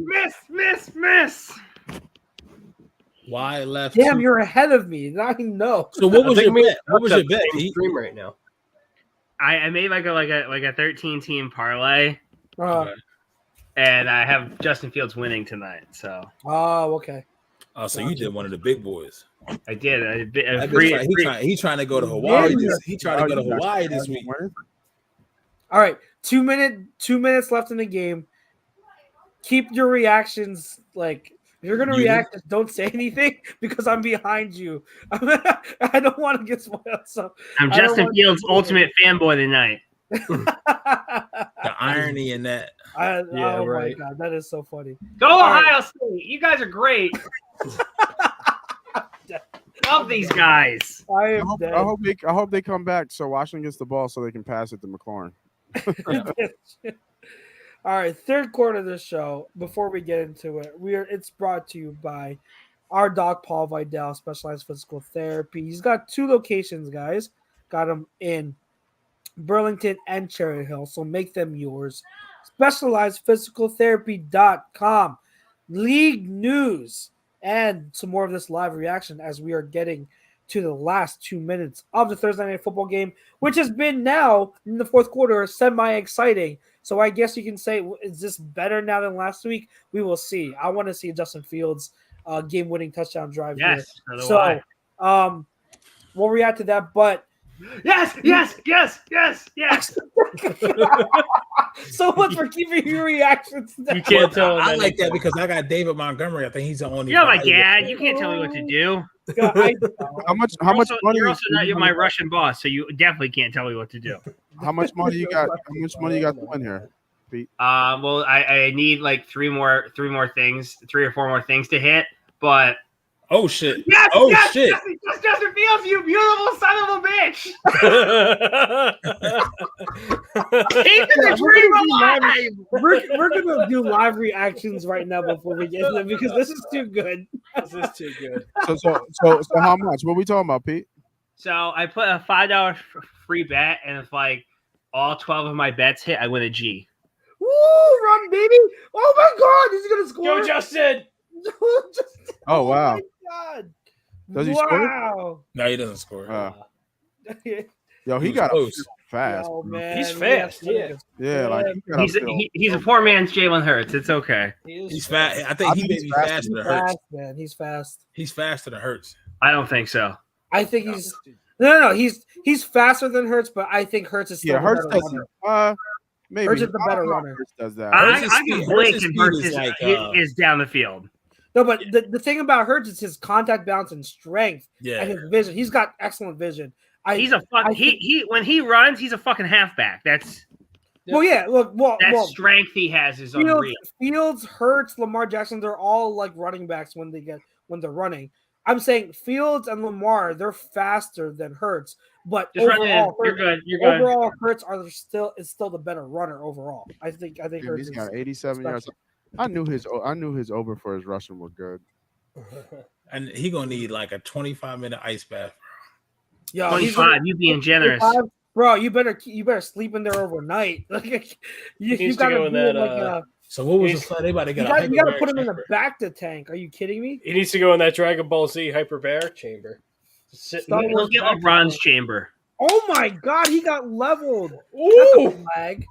miss. Why left? Damn, you're ahead of me. I know. So what was I your think bet? What was your bet? Stream right now. I made like a 13 team parlay. Okay. and I have Justin Fields winning tonight. So Oh, okay. Oh, so you did one of the big boys. I did. He trying to go to Hawaii. He trying to go to Hawaii this week. All right, 2 minutes left in the game. Keep your reactions like if you're gonna react, just don't say anything because I'm behind you. I don't want to get spoiled. So I'm Justin Fields' ultimate fanboy tonight. The irony in that. Oh my god, that is so funny. Go Ohio State! You guys are great. Love these guys. I hope they come back so Washington gets the ball so they can pass it to McLaurin. All right, third quarter of the show. Before we get into it, it's brought to you by our dog Paul Vidal, Specialized Physical Therapy. He's got 2 locations, guys. Got him in Burlington and Cherry Hill, so make them yours. SpecializedPhysicalTherapy.com. League news and some more of this live reaction as we are getting to the last 2 minutes of the Thursday Night Football game, which has been now in the fourth quarter semi-exciting. So I guess you can say, is this better now than last week? We will see. I want to see Justin Fields game-winning touchdown drive here. So we'll react to that, but yes. so much for keeping your reactions down. You can't tell. I like that because I got David Montgomery. I think he's the only. You're my dad. You can't tell me what to do. How much money? You're also not my Russian boss, so you definitely can't tell me what to do. How much money you got? How much money you got to win here, Pete? Well, I need like 3 or 4 more things to hit, but oh shit! Yes, oh yes, shit! Justin Fields, you beautiful son of a bitch! Keep the dream alive. We're gonna do live reactions right now before we get to them because this is too good. This is too good. So how much? What are we talking about, Pete? So I put a $5 free bet, and if like all 12 of my bets hit, I win a G. Woo, run, baby! Oh my God, he's gonna score! Go, Justin! Oh wow! My God. Does he score? Wow! No, he doesn't score. Yo, he was got close. fast. Oh, man. He's fast. Yeah. Like He's a poor man's Jalen Hurts. It's okay. He's fast. I think he may be faster than Hurts. Fast, man. He's fast. He's faster than Hurts. I don't think so. I think he's no. He's faster than Hurts, but I think Hurts is still Hurts better doesn't. runner. Maybe Hurts is the better runner. Hurts does that. I Hurts' give speed- Blake Hurts' and speed Hurts is like, is down the field. No, but the thing about Hurts is his contact balance and strength and his vision. He's got excellent vision. He's a fuck. He when he runs, he's a fucking halfback. That's that strength he has is unreal. Fields, Hurts, Lamar Jackson, they're all like running backs when they're running. I'm saying Fields and Lamar, they're faster than Hurts, but Just overall, you're good. Overall, Hurts is still the better runner overall. I think Hurts. He's got 87 yards. I knew his over for his rushing were good. And he gonna need like a 25-minute ice bath. Yo, 25. You being generous, bro. You better sleep in there overnight. Like you got to go in that. So what was the play? They about to get. You got to put him in the bacta tank. Are you kidding me? He needs to go in that Dragon Ball Z hyperbaric chamber. He'll get LeBron's chamber. Oh my God, he got leveled. Ooh, that's a flag.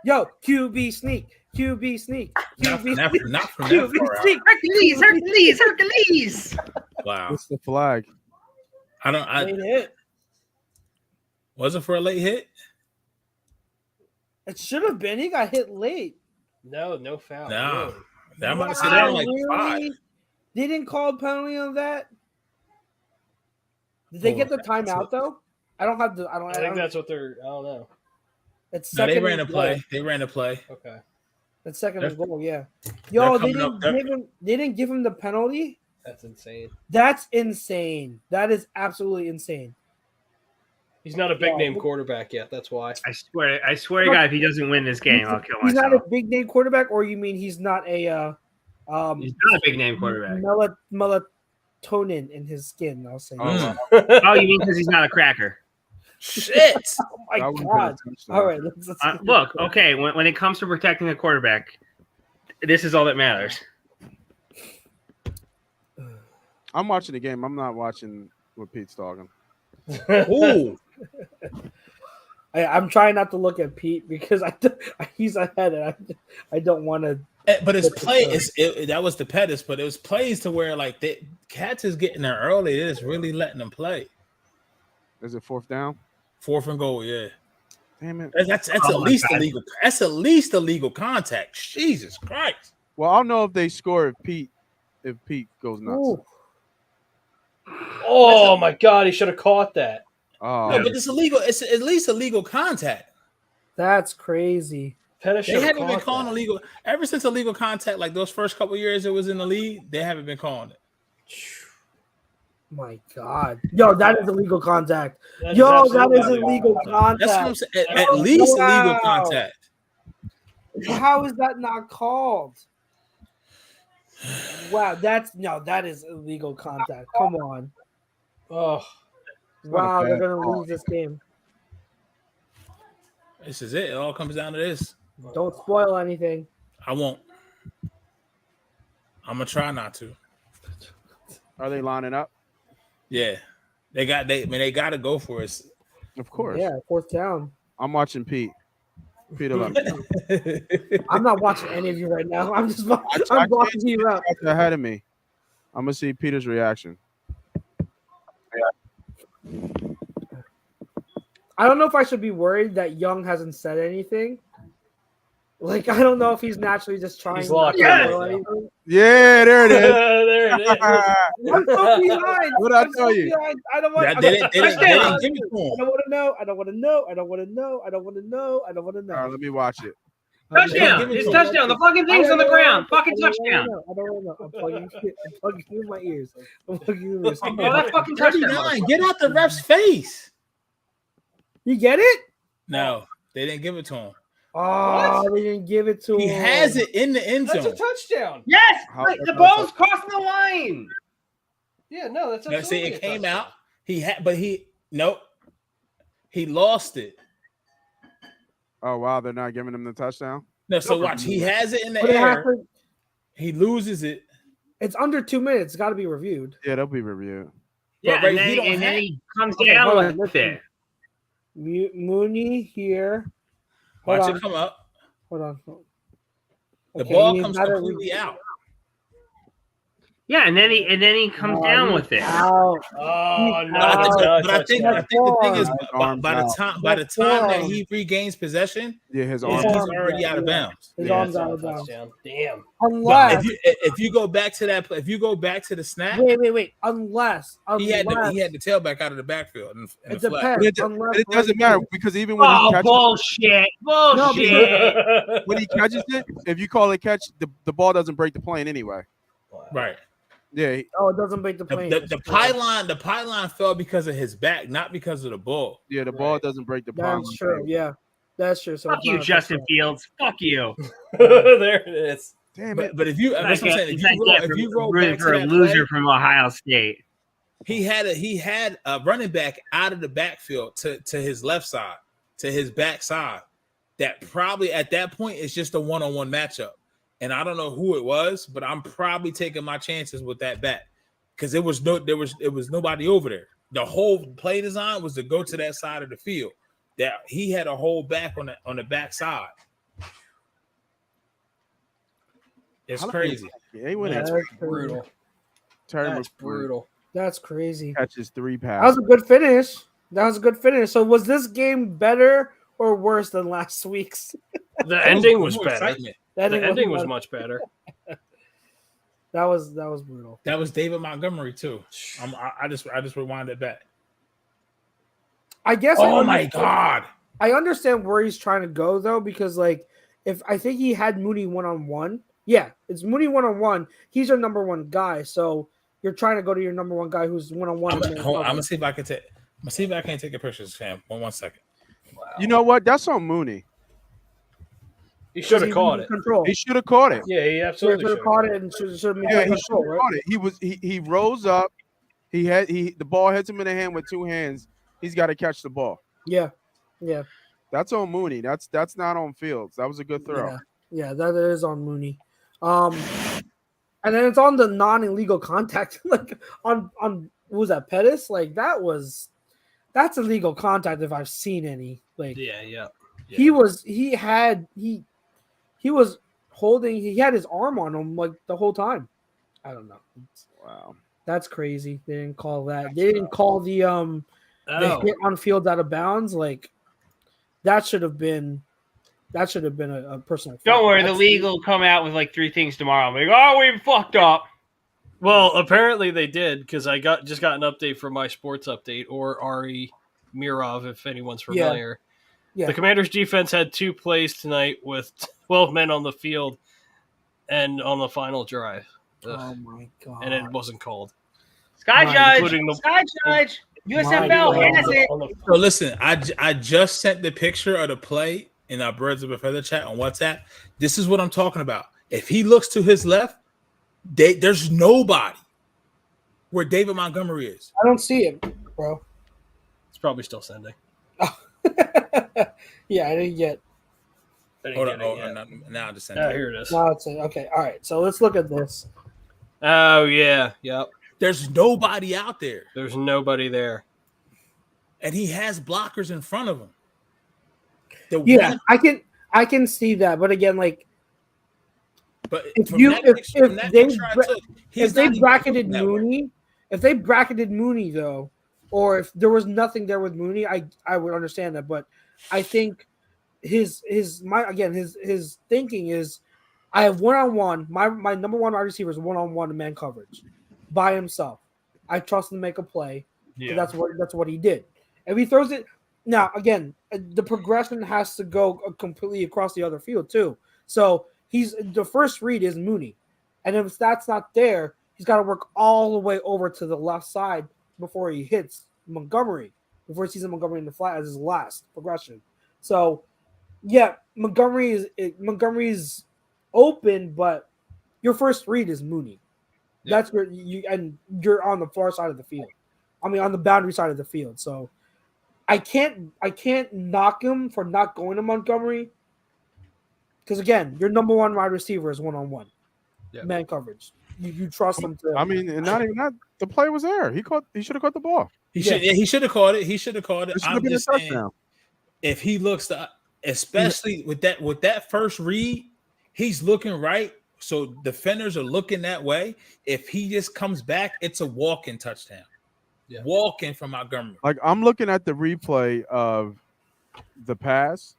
Yo, QB sneak. QB sneak. Not from that QB far sneak. Hercules. Wow. What's the flag? Late hit. Was it for a late hit? It should have been. He got hit late. No foul. No. Really. That might have said that like 5. They didn't call a penalty on that. Did they get the timeout though? I don't have the. I think that's what they're. I don't know. It's no, second. They ran a play. They ran a play. Okay. It's second and goal. Yeah. Yo, they didn't give him the penalty. That's insane. That's insane. That is absolutely insane. He's not a big name quarterback yet. That's why. I swear to God, if he doesn't win this game, I'll kill myself. He's not a big name quarterback, or you mean he's not a he's not a big name quarterback. Melatonin in his skin, I'll say. Oh, you mean because he's not a cracker? Shit. Oh my God. All right, let's look, okay, when it comes to protecting a quarterback, this is all that matters. I'm watching the game. I'm not watching what Pete's talking. Ooh. I'm trying not to look at Pete because he's ahead, and I don't want to. But it's play. That was the Pettis, but it was plays to where like Cats is getting there early. They're just really letting them play. Is it 4th down? 4th and goal, yeah. Damn it. That's at least illegal. That's at least illegal contact. Jesus Christ. Well, I'll know if they score if Pete goes nuts. Ooh. Oh my God, he should have caught that. Oh, No, but it's illegal. It's at least illegal contact. That's crazy. Pettis They should have haven't been caught calling that. illegal ever since illegal contact. Like those first couple years it was in the league, they haven't been calling it. My God, yo, that is illegal contact. That is Yo, that absolutely is illegal That's what I'm contact. saying. At least Wow. illegal contact. How is that not called? Wow, that is illegal contact. Come on. Oh, Wow, they're bad gonna call. lose this game. This is it. It all comes down to this. Don't spoil anything. I won't. I'm gonna try not to. are they lining up? Yeah, they got to go for it. Of course. Yeah, 4th down. I'm watching Pete. Peter, let me I'm not watching any of you right now. I'm just I I'm blocking you out. know. Ahead of me. I'm gonna see Peter's reaction. I don't know if I should be worried that Young hasn't said anything. Like, I don't know if he's naturally just trying. He's not locked to in spoil right now. anything. Yeah, there it is. there it is. I'm so behind. What did I I'm so tell you? behind. I don't want. They didn't give it to I him. don't want to know. I don't want to know. I don't want to know. I don't want to know. I don't want to know. All right, let me watch it. Touchdown! It's touchdown. The fucking thing's on the ground. Fucking touchdown. I don't want to know. I'm plugging in my ears. I'm plugging in my ears. Come Oh, on. that fucking touchdown. 39. Get out the ref's face. You get it? No, they didn't give it to him. Oh, they didn't give it to him. He has it in the end That's a zone. touchdown. Yes! How- The ball's crossing the line. Yeah, no, that's Now, see, absolutely it a came touchdown. out. He lost it. Oh wow, they're not giving him the touchdown. No, so watch. He has it in the But it has air. to- He loses it. it's under 2 minutes. It's got to be reviewed. Yeah, they'll be reviewed. Yeah, right, and he then, don't and then have- he comes Okay, hold on, down with listen. it. Mooney here. Hold Watch on. it come up. Hold on. The Okay, ball he's comes got it completely out. Yeah, and then he comes down with it. Out. Oh no! But I think, no, but I think the thing is, Arms by the time that he regains possession, Yeah, his he's arm. already out of bounds. His Yeah, arms it's not out a of bounds. touchdown. Damn. But Unless if you go back to that, if you go back to the snap, wait. Unless he had the tailback out of the backfield. In it the flat. depends. It, Unless it doesn't matter because even when he Oh, catches bullshit. Bullshit. when he catches it, if you call it catch, the ball doesn't break the plane anyway. Right. Yeah, Oh, it doesn't break the plane. The pylon fell because of his back, not because of the ball. yeah, the ball doesn't break the plane. That's true. Yeah, that's true. So Fuck it's you, not a Justin touchdown. Fields. Fuck you. There it is. Damn it. But if you, that's what I'm saying. If you roll rooting back for to a that loser play, from Ohio State. he had a running back out of the backfield to his left side, to his back side. That probably at that point is just a one-on-one matchup. And I don't know who it was, but I'm probably taking my chances with that back because it was nobody over there. The whole play design was to go to that side of the field. That he had a whole back on the back side. It's crazy. Yeah, he went Yeah, in. that's Brutal. Terry That's brutal. That's crazy. catches 3 That was passes. a good finish. That was a good finish. So was this game better or worse than last week's? The ending was More better. excitement. The ending was much better. That was brutal. That was David Montgomery too. I just rewind it back. I guess. Oh my God! I understand where he's trying to go though, because like if I think he had Mooney 1-on-1. Yeah, it's Mooney 1-on-1. He's your number one guy, so you're trying to go to your number one guy who's 1-on-1. I'm gonna see if I can take. I'm gonna see if I can take a picture, Sam. One second. You know what? That's on Mooney. He should have caught it. Control. He should have caught it. Yeah, he Should absolutely have should caught it and should have made Yeah, that he should control, have right? caught it. He rose up. The ball hits him in the hand with 2 hands. He's got to catch the ball. Yeah. That's on Mooney. That's not on Fields. That was a good throw. Yeah, that is on Mooney. And then it's on the non-illegal contact, like on what was that, Pettis? Like that's illegal contact if I've seen any. Like Yeah. he had his arm on him like the whole time. I don't know. Wow. That's crazy. They didn't call that. They didn't call the hit on field out of bounds. Like that should have been a personal Don't foul. worry, the That's- league will come out with like 3 things tomorrow. Like, oh, we fucked up. Well, apparently they did because I just got an update from my sports update or Ari Mirov, if anyone's familiar. Yeah. The Commanders' defense had 2 plays tonight with 12 men on the field and on the final drive. Ugh. Oh my god. And it wasn't called. Sky My- Judge, including the- Sky Judge, USFL God. has it. So listen, I just sent the picture of the play in our Birds of a Feather chat on WhatsApp. This is what I'm talking about. If he looks to his left, there's nobody where David Montgomery is. I don't see it, bro. It's probably still sending. Yeah, I didn't get. I didn't Hold get on, it yet. now I just sent Ah, it. here it is. No, it's okay. All right, so let's look at this. Oh, yeah. Yep. There's nobody out there, There's nobody there. and he has blockers in front of him. The Yeah, one- I can see that, but again, like but if from you that if picture- from that they picture I bra- took, if he's they not even bracketed looking that way. Mooney, if they bracketed Mooney though, or if there was nothing there with Mooney, I would understand that. But I think his thinking is, I have one-on-one. My number one wide receiver is one-on-one man coverage by himself. I trust him to make a play. Yeah. That's what he did. If he throws it now, again, the progression has to go completely across the other field too. So the first read is Mooney, and if that's not there, he's got to work all the way over to the left side before he hits Montgomery, before he sees Montgomery in the flat as his last progression. So, yeah, Montgomery's open, but your first read is Mooney. Yeah. That's where you're on the far side of the field. I mean, on the boundary side of the field. So I can't knock him for not going to Montgomery, because again, your number one wide receiver is one-on-one man coverage. You trust him to. I mean, and not even that. The play was there. He should have caught the ball. He should have caught it. He should have caught it. It should have I'm been a just saying, touchdown. if he looks to, especially with that first read, he's looking right. So defenders are looking that way. If he just comes back, it's a walk-in touchdown. Yeah. Walk-in from Montgomery. Like, I'm looking at the replay of the pass,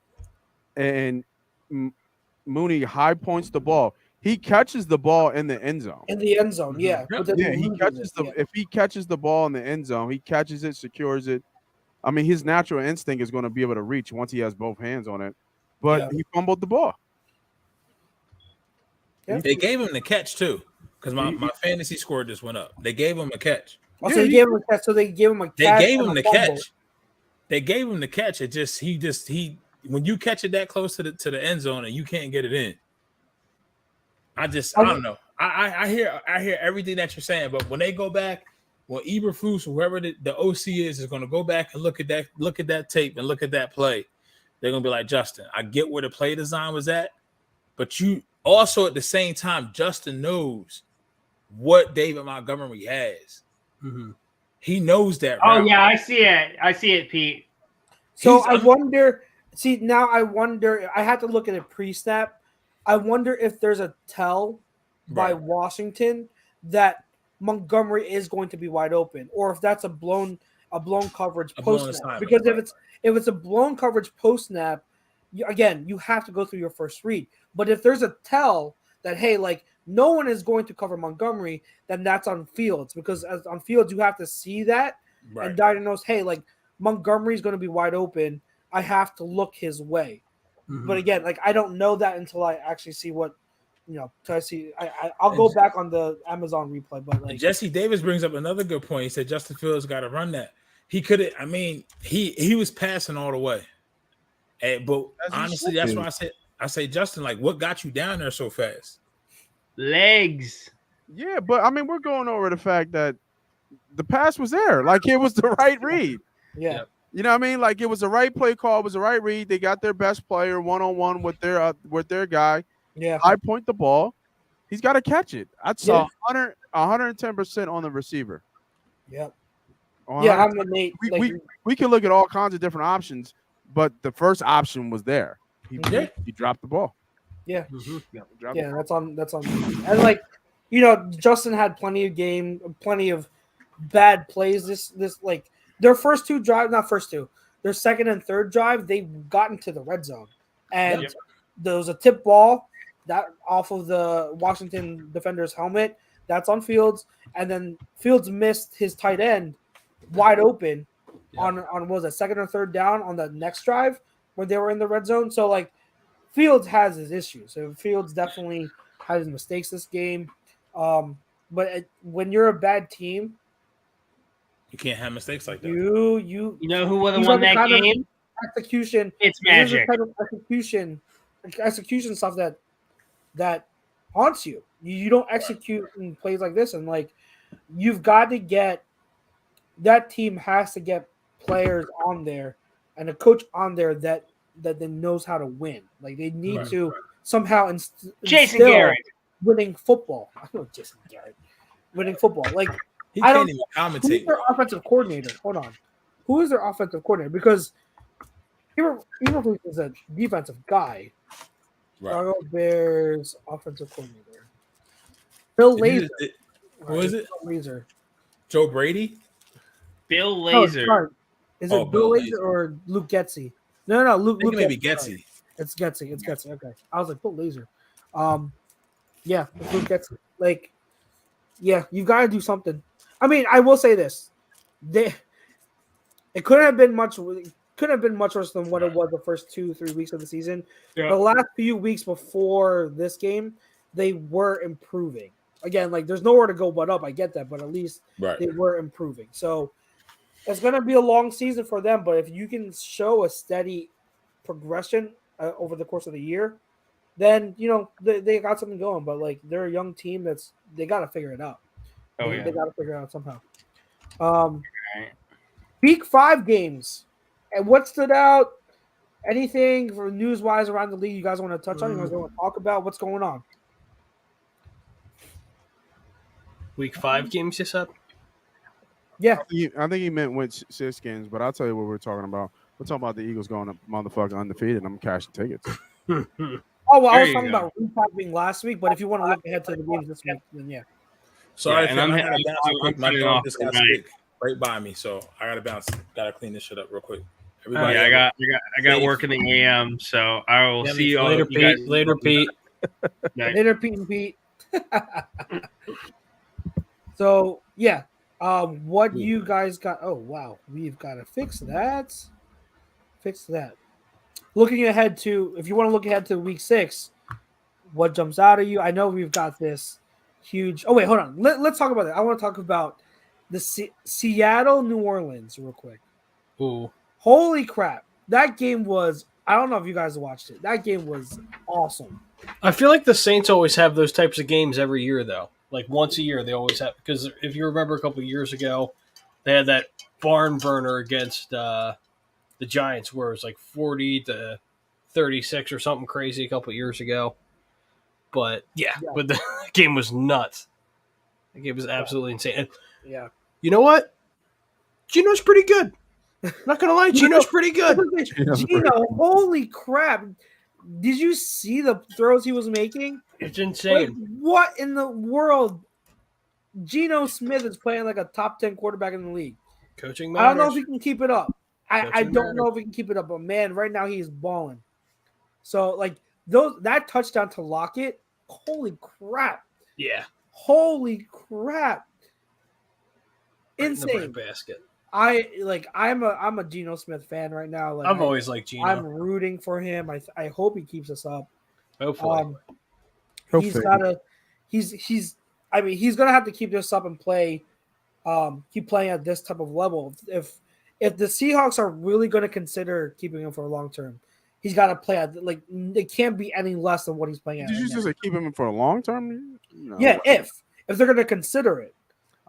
and Mooney high points the ball. He catches the ball in the end zone. In the end zone, yeah. But then Yeah, he he loses catches it, yeah. if he catches the ball in the end zone, he catches it, secures it. I mean, his natural instinct is going to be able to reach once he has both hands on it. But Yeah. he fumbled the ball. Yeah. They gave him the catch too, because my fantasy score just went up. They gave him a catch. Also, Yeah, they gave him a catch. So they gave him a They catch. gave and him a the fumble. catch. They gave him the catch. It just he when you catch it that close to the end zone and you can't get it in. I don't know. I hear everything that you're saying, but when they go back, when Eberflus, whoever the OC is going to go back and look at that tape and look at that play, they're going to be like, Justin, I get where the play design was at, but you also at the same time, Justin knows what David Montgomery has. Mm-hmm. He knows that. Oh route. yeah, I see it. I see it, Pete. So I wonder. See, now I wonder. I had to look at it pre-snap. I wonder if there's a tell by Right. Washington that Montgomery is going to be wide open, or if that's a blown coverage A blown post snap. assignment, Because right. if it's a blown coverage post snap, again, you have to go through your first read. But if there's a tell that, hey, like no one is going to cover Montgomery, then that's on Fields, because on Fields you have to see that Right. and diagnose, hey, like Montgomery's going to be wide open. I have to look his way. Mm-hmm. But again, like I don't know that until I actually see what, till I see. I'll go back on the Amazon replay. But like Jesse Davis brings up another good point. He said Justin Fields got to run that. He could have. I mean, he was passing all the way. But As he honestly, should that's be. why I say Justin, like, what got you down there so fast? Legs. Yeah, but I mean, we're going over the fact that the pass was there. Like, it was the right read. yeah, You know what I mean? Like, it was the right play call. It was the right read. They got their best player one-on-one with their guy. yeah, High point the ball. He's got to catch it. I'd say Yeah. 110% on the receiver. yeah. 100%. Yeah, I'm the Nate. we can look at all kinds of different options. but the first option was there. He Yeah. dropped the ball. Yeah. Mhm. Yeah, that's on me. And like, Justin had plenty of bad plays. This like their first two drive, not first two, their second and third drive, they got into the red zone, and Yep. there was a tip ball that off of the Washington defender's helmet. That's on Fields, and then Fields missed his tight end wide open on what was it, second or third down on the next drive when they were in the red zone. So like Fields has his issues. So Fields definitely has his mistakes this game. But when you're a bad team, You can't have mistakes like that. you You know who would have these won are the that kind of game? execution. It's These are the Magic. type of execution stuff that haunts you. You don't execute in plays like this, and like you've got to get that team has to get players on there and a coach on there that then knows how to win. Like they need to somehow Jason instill Garrett. winning football. I know Jason Garrett winning football. Like He I can't don't- even who's commentate. their offensive coordinator? Hold on, who is their offensive coordinator? Because Eberflus is a defensive guy. Right. Chicago Bears offensive coordinator. Bill Lazor. Who is it? Bill Lazor. Joe Brady? Bill No, Lazor. sorry. Is it Oh, Bill Bill Lazor or Luke Getsy? No, Luke. I think Luke it may be Getsy. Getsy. It's Getsy. It's Getsy. Okay. I was like, Bill Lazor. Yeah, it's Luke Getsy. Like, yeah, you've got to do something. I mean, I will say this: it couldn't have been much. Couldn't have been much worse than what it was the first 2-3 weeks of the season. Yeah. The last few weeks before this game, they were improving. Again, like there's nowhere to go but up. I get that, but at least Right. they were improving. So it's going to be a long season for them. But if you can show a steady progression over the course of the year, then they got something going. But like they're a young team they got to figure it out. Oh, They yeah. got to figure it out somehow. Week 5 games. And what stood out? Anything for news wise around the league you guys want to touch on? You guys want to talk about what's going on? Week 5 games, you said? Yeah. I think he meant went 6 games, but I'll tell you what we're talking about. We're talking about the Eagles going up motherfucking undefeated. I'm cashing tickets. Oh, well, I There was you talking go. about recapping last week, but if you want to look ahead to the games this week, then yeah. Sorry, Yeah, and fam, I'm- I gotta bounce real quick. My I'm dog off just got tonight. sick right by me, so I gotta bounce. Gotta clean this shit up real quick. Yeah, Everybody, I got work in the AM, so I will Yeah, see you all. Later, you guys- Pete. Later, Pete. Night. Later, Pete and Pete. So yeah, what you guys got? Oh wow, we've got to fix that. Fix that. Looking ahead to, if you want to look ahead to week 6, what jumps out at you? I know we've got this huge. Oh wait, hold on. Let's talk about that. I want to talk about the Seattle New Orleans real quick. Ooh. Holy crap, that game was. I don't know if you guys watched it. That game was awesome. I feel like the Saints always have those types of games every year, though. Like once a year, they always have. Because if you remember a couple of years ago, they had that barn burner against the Giants, where it was like 40-36 or something crazy a couple of years ago. But yeah. But the game was nuts. The game was absolutely insane. And Yeah. you know what? Gino's pretty good. Not gonna lie, Gino's pretty good. Gino, holy crap! Did you see the throws he was making? It's Like, insane. what in the world? Geno Smith is playing like a top 10 quarterback in the league. Coaching I don't know matters. if he can keep it up. I Coaching don't know if he can keep it up, but man, right now he's balling. So like that touchdown to Lockett, holy crap! Yeah. Holy crap! Right in the Insane. breadbasket. I'm a Geno Smith fan right now. Like I've always liked Gino. I'm rooting for him. I hope he keeps us up. Hopefully. He's gotta. He's. I mean, he's gonna have to keep this up and play. Keep playing at this type of level. If the Seahawks are really gonna consider keeping him for a long term, he's got to play at like it can't be any less than what he's playing at. Did you right just now. say keep him for a long term? No. Yeah, if they're gonna consider it.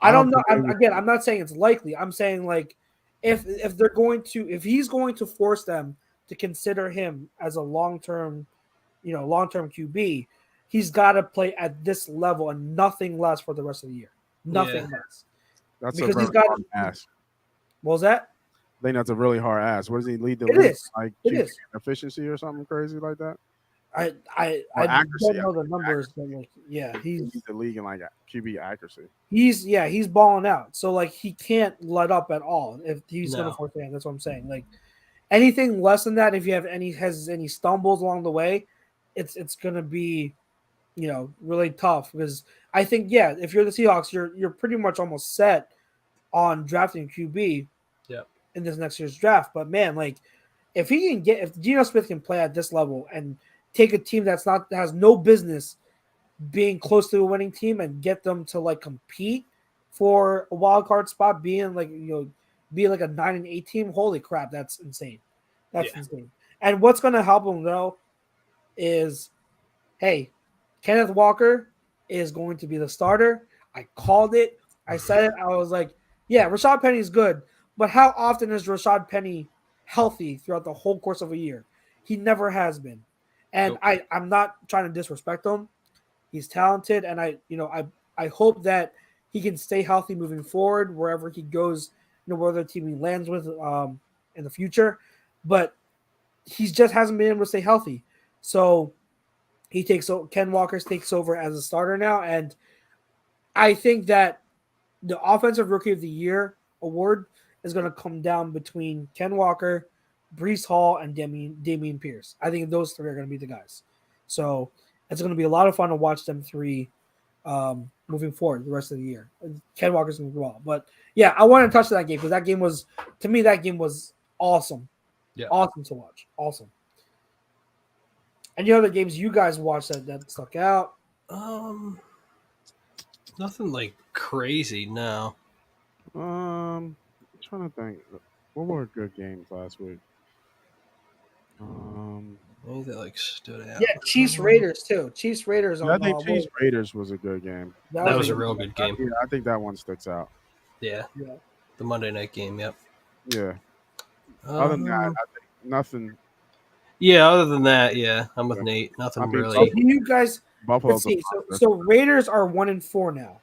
I don't know. think they would. Again, I'm not saying it's likely. I'm saying like if they're going to, if he's going to force them to consider him as a long-term QB, he's got to play at this level and nothing less for the rest of the year. Nothing less. That's because a he's very got- hard ask. What was that? I think that's a really hard ask. What does he lead the It league? is. Like It QB is. efficiency or something crazy like that? I Or accuracy, don't know the numbers, but like, yeah, He leads the league in like QB accuracy. he's balling out. So like he can't let up at all if he's gonna No. force it. That's what I'm saying. Like anything less than that, if you have any stumbles along the way, it's gonna be, really tough because I think if you're the Seahawks, you're pretty much almost set on drafting QB Yep. in this next year's draft. But man, like if Geno Smith can play at this level and take a team that has no business being close to a winning team and get them to like compete for a wild card spot, being like being like a 9-8 team. Holy crap, that's insane. That's insane. And what's going to help them though is, hey, Kenneth Walker is going to be the starter. I called it. I said it. I was like, yeah, Rashad Penny's good, but how often is Rashad Penny healthy throughout the whole course of a year? He never has been. And Nope. I'm not trying to disrespect him. He's talented, and I hope that he can stay healthy moving forward wherever he goes, whether team he lands with in the future. But he just hasn't been able to stay healthy. So Ken Walker takes over as a starter now, and I think that the Offensive Rookie of the Year award is going to come down between Ken Walker, Breece Hall, and Dameon Pierce. I think those three are going to be the guys. So it's going to be a lot of fun to watch them three moving forward the rest of the year. Ken Walker's going to do well. But, yeah, I want to touch that game because that game was awesome. Yeah. Awesome to watch. Awesome. Any other games you guys watched that stuck out? Nothing like crazy, no. I'm trying to think. What were good games last week? Anything that like stood out? Yeah, Chiefs Raiders too. Chiefs Raiders. I think Chiefs Raiders was a good game. That was a real good game. Yeah, I think that one sticks out. Yeah. Yeah. The Monday night game, yep. Yeah. Other than that, I think nothing. Yeah, other than that, yeah, I'm with Nate. Nothing I mean, really. So you guys, Buffalo's let's see. So Raiders are 1-4 now.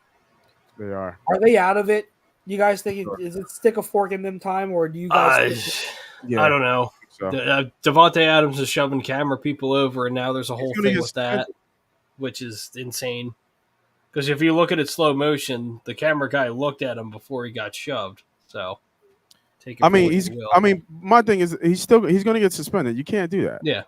They are. Are they out of it? You guys think is it stick a fork in them time, or do you guys? I don't know. So. Devontae Adams is shoving camera people over, and now there's a whole thing with that, suspended. which is insane. Because if you look at it slow motion, the camera guy looked at him before he got shoved. So, take it. I mean, my thing is he's going to get suspended. You can't do that. Yeah.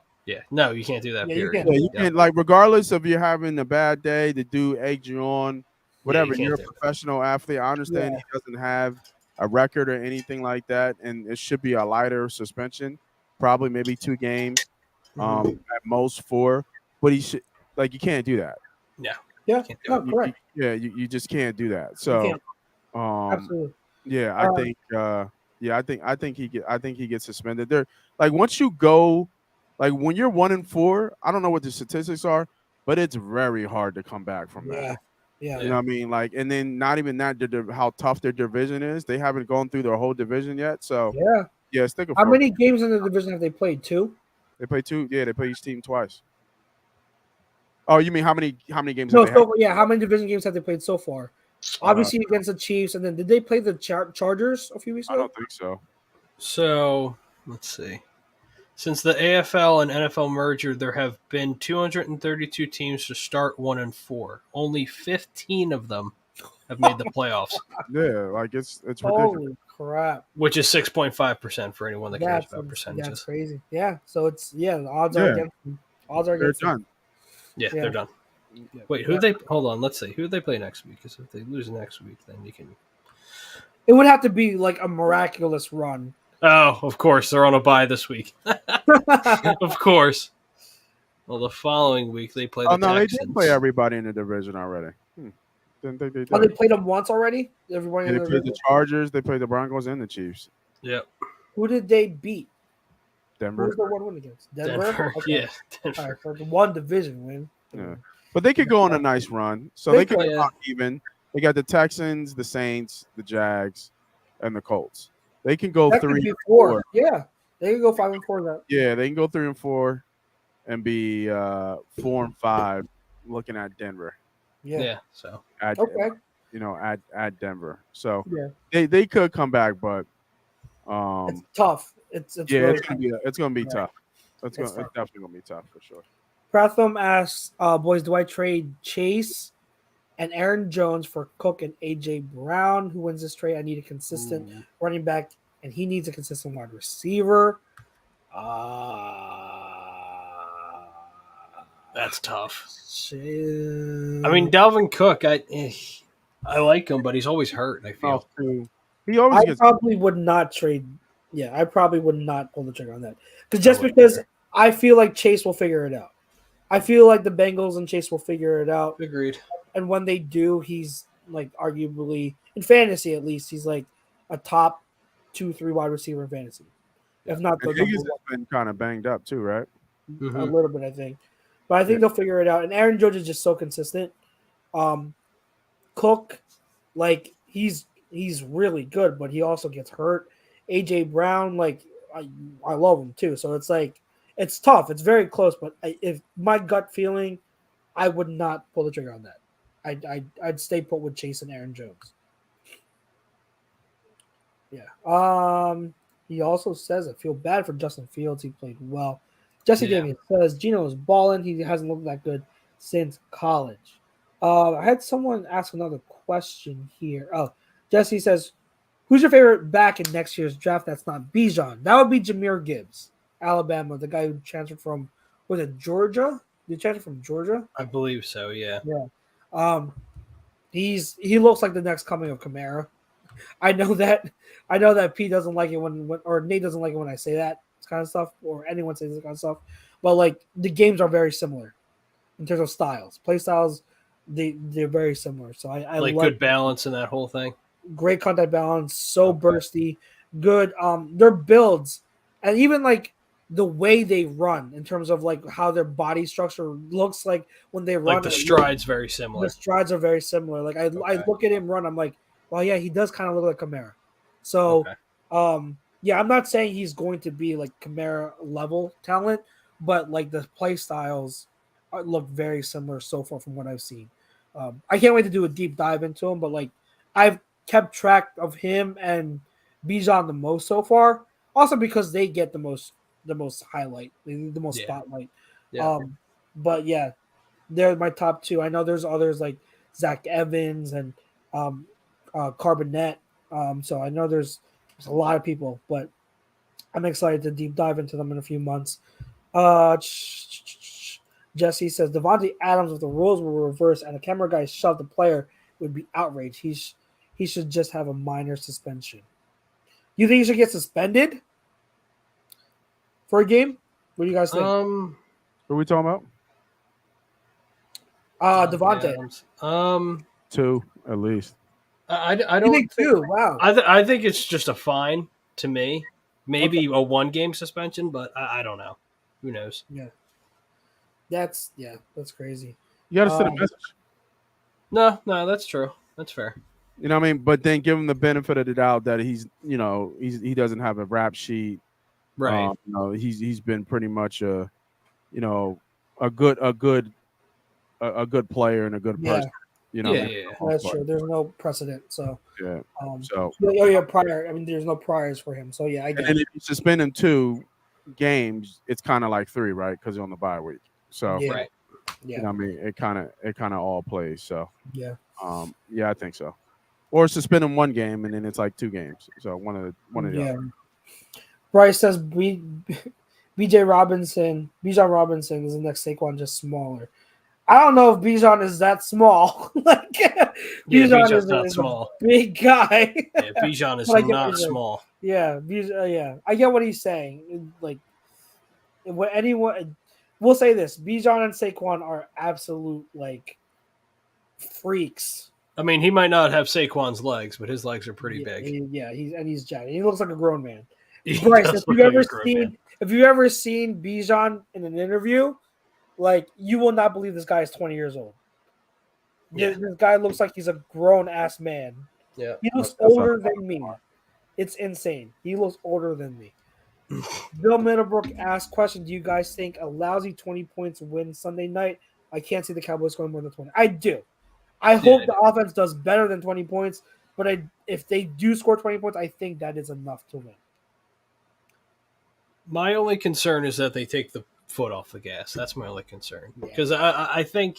No, you can't do that. Yeah, you period. can't. Yeah, you can't. Like, regardless of you having a bad day, the dude egged you on, whatever. you You're a can't do it. professional athlete. I understand he doesn't have a record or anything like that, and it should be a lighter suspension, probably maybe 2 games, at most 4. But he should, like, you can't do that. Yeah, Can't do no, correct. You just can't do that. So, Absolutely. yeah, I think he gets suspended. There, like, once you go, like, when you're 1-4, I don't know what the statistics are, but it's very hard to come back from that. Yeah. You know what I mean? Like, and then not even that, how tough their division is. They haven't gone through their whole division yet. So yeah, stick a How fork. many games in the division have they played? 2? They play 2. Yeah, they play each team twice. Oh, you mean how many games? No, have they had? how many division games have they played so far? Obviously against the Chiefs, and then did they play the Chargers a few weeks I ago? don't think so. So, let's see. Since the AFL and NFL merger, there have been 232 teams to start 1-4. Only 15 of them have made the playoffs, Yeah, like it's ridiculous. Holy crap! which is 6.5% for anyone that cares about That's percentages. crazy. Yeah, so the odds are against them. Odds are They're against them. done. Yeah, Yeah. they're done. Wait, hold on, let's see. Who they play next week? Because if they lose next week, then you can... It would have to be like a miraculous run. Oh, of course, they're on a bye this week. Of course. Well, the following week, they play the Oh no, they Texans. did play everybody in the division already. Didn't think they did. Oh, they played them once already? Everybody Yeah, in they the played the division? Chargers. They played the Broncos and the Chiefs. Yep. Who did they beat? Who Denver. was the one win against? Denver? Okay. Yeah. Denver. All right, so the one division win. Yeah. But they could go on a nice run. So They they could could, come out even. They got the Texans, the Saints, the Jags, and the Colts. They can go That could 3 be and 4. 4. Yeah, they could go 5-4. That. Yeah, they can go 3 and 4 and be 4 and 5 looking at Denver. Yeah, so. At, Okay. at Denver. So Yeah. they could come back, but It's tough. It's Yeah, really it's gonna be Yeah. tough. It's It's tough. definitely gonna be tough for sure. Pratham asks, boys, do I trade Chase and Aaron Jones for Cook and AJ Brown? Who wins this trade? I need a consistent running back, and he needs a consistent wide receiver. That's tough. Shit. I mean, Dalvin Cook, I like him, but he's always hurt. I feel. He always I gets. probably would not trade. Yeah, I probably would not pull the trigger on that because I feel like Chase will figure it out. I feel like the Bengals and Chase will figure it out. Agreed. And when they do, he's like arguably in fantasy at least, he's like a top 2-3 wide receiver in fantasy. If not the Higgins has been kind of banged up too, right? a little bit, I think. But I think they'll figure it out. And Aaron Judge is just so consistent. Cook, like he's really good, but he also gets hurt. AJ Brown, like I love him too. So it's like it's tough. It's very close. But if my gut feeling, I would not pull the trigger on that. I'd stay put with Chase and Aaron Jones. Yeah. He also says I feel bad for Justin Fields. He played well. Jesse Davies says Geno is balling. He hasn't looked that good since college. I had someone ask another question here. Oh, Jesse says, who's your favorite back in next year's draft that's not Bijan? That would be Jahmyr Gibbs, Alabama, the guy who transferred from, was it Georgia? Did he transfer from Georgia? I believe so, yeah. Yeah. He looks like the next coming of Kamara. I know that Pete doesn't like it when or Nate doesn't like it when I say that kind of stuff, or anyone says this kind of stuff. But like the games are very similar in terms of styles, play styles. They're very similar. So I like good balance in that whole thing. Great contact balance, so bursty, good. Their builds, and even like the way they run in terms of like how their body structure looks like when they run. Like the strides very similar. The strides are very similar. Like I look at him run, I'm like, well, yeah, he does kind of look like Kamara. So, yeah, I'm not saying he's going to be like Kamara level talent, but like the play styles look very similar so far from what I've seen. I can't wait to do a deep dive into him, but like I've kept track of him and Bijan the most so far, also because they get the most highlight, the most spotlight. Yeah. But yeah, they're my top two. I know there's others like Zach Evans and Carbonet. So I know there's a lot of people, but I'm excited to deep dive into them in a few months. Jesse says Devontae Adams, if the rules were reversed and a camera guy shoved the player, would be outraged. He should just have a minor suspension. You think he should get suspended for a game? What do you guys think? Who are we talking about? Devontae. Adams. 2 at least. I don't think 2. Wow. I think it's just a fine to me. Maybe a 1-game suspension, but I don't know. Who knows? Yeah. That's crazy. You got to send a message. No, that's true. That's fair. You know what I mean? But then give him the benefit of the doubt that he doesn't have a rap sheet. Right. He's been pretty much a good player and a good person. That's true. There's no precedent, so yeah. Prior. I mean, there's no priors for him, so yeah. I get and if you suspend him 2 games, it's kind of like 3, right? Because he's on the bye week. So right. Yeah. You know what I mean, it kind of all plays. So yeah. I think so. Or suspend him 1 game and then it's like 2 games. So one of the other. Bryce says Bijan Robinson is the next Saquon, just smaller. I don't know if Bijan is that small. Like Bijan is not small. A big guy. Yeah, Bijan is not small. Yeah, yeah. I get what he's saying. Like what anyone we'll say this, Bijan and Saquon are absolute like freaks. I mean, he might not have Saquon's legs, but his legs are pretty big. He's jacked. He looks like a grown man. Bryce, if you've ever seen Bijan in an interview, like you will not believe this guy is 20 years old. Yeah. This guy looks like he's a grown ass man. Yeah, he looks older than me. It's insane. He looks older than me. Bill Middlebrook asked, question, do you guys think a lousy 20 points win Sunday night? I can't see the Cowboys scoring more than 20. I do. I hope the offense does better than 20 points, but if they do score 20 points, I think that is enough to win. My only concern is that they take the foot off the gas. That's my only concern. Yeah. Because I think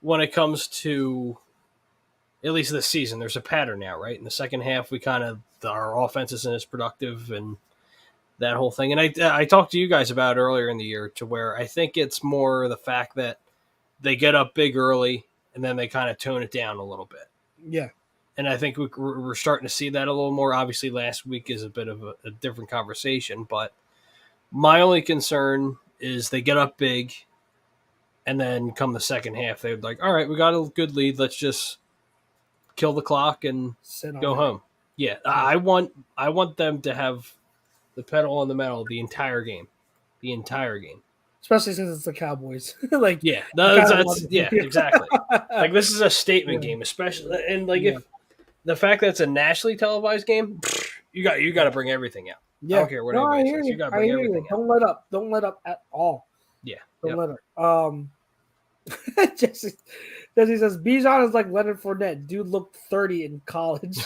when it comes to at least this season, there's a pattern now, right? In the second half, our offense isn't as productive and that whole thing. And I talked to you guys about it earlier in the year to where I think it's more the fact that they get up big early and then they kind of tone it down a little bit. Yeah. And I think we're starting to see that a little more. Obviously, last week is a bit of a different conversation, but my only concern is they get up big, and then come the second half, they're like, all right, we got a good lead. Let's just kill the clock and go home. Yeah, I want them to have the pedal on the metal the entire game. The entire game. Especially since it's the Cowboys. Like, yeah, exactly. Like, this is a statement game, especially. And, like, if the fact that it's a nationally televised game, you got to bring everything out. Yeah. I don't care what anybody says. You got to bring everything out. Don't let up. Don't let up at all. Yeah. Don't let up. Jesse says Bijan is like Leonard Fournette. Dude looked 30 in college.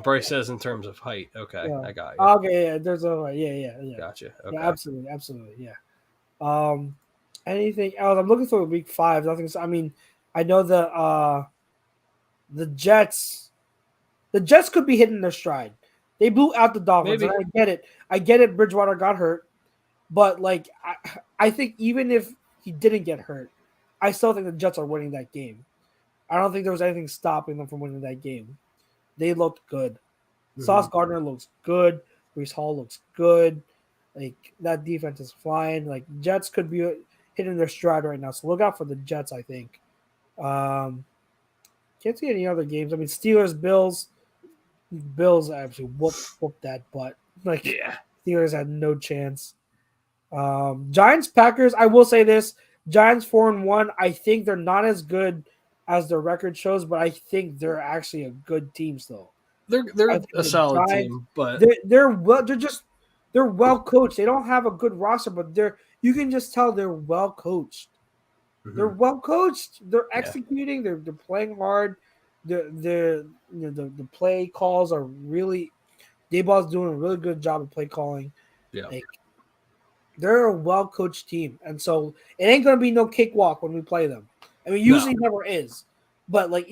Bryce says in terms of height. Okay, yeah. I got you. Okay, yeah, there's a yeah. Gotcha. Okay. Yeah, absolutely, yeah. Anything else? I'm looking for week 5. Nothing. I mean, I know the Jets. The Jets could be hitting their stride. They blew out the Dolphins. And I get it. Bridgewater got hurt, but like I think even if he didn't get hurt, I still think the Jets are winning that game. I don't think there was anything stopping them from winning that game. They looked good. Mm-hmm. Sauce Gardner looks good. Breece Hall looks good. Like, that defense is flying. Like, Jets could be hitting their stride right now. So look out for the Jets, I think. Can't see any other games. I mean, Steelers, Bills. Bills actually whooped that butt. Like, yeah. Steelers had no chance. Giants, Packers. I will say this: Giants 4-1. I think they're not as good as their record shows, but I think they're actually a good team still. They're a solid team, but they're well coached. They don't have a good roster, but you can just tell they're well coached. Mm-hmm. They're well coached. They're executing. They're playing hard. The play calls are really. Dayball's doing a really good job of play calling. Yeah. Like, they're a well coached team, and so it ain't gonna be no cakewalk when we play them. I mean, usually never is, but like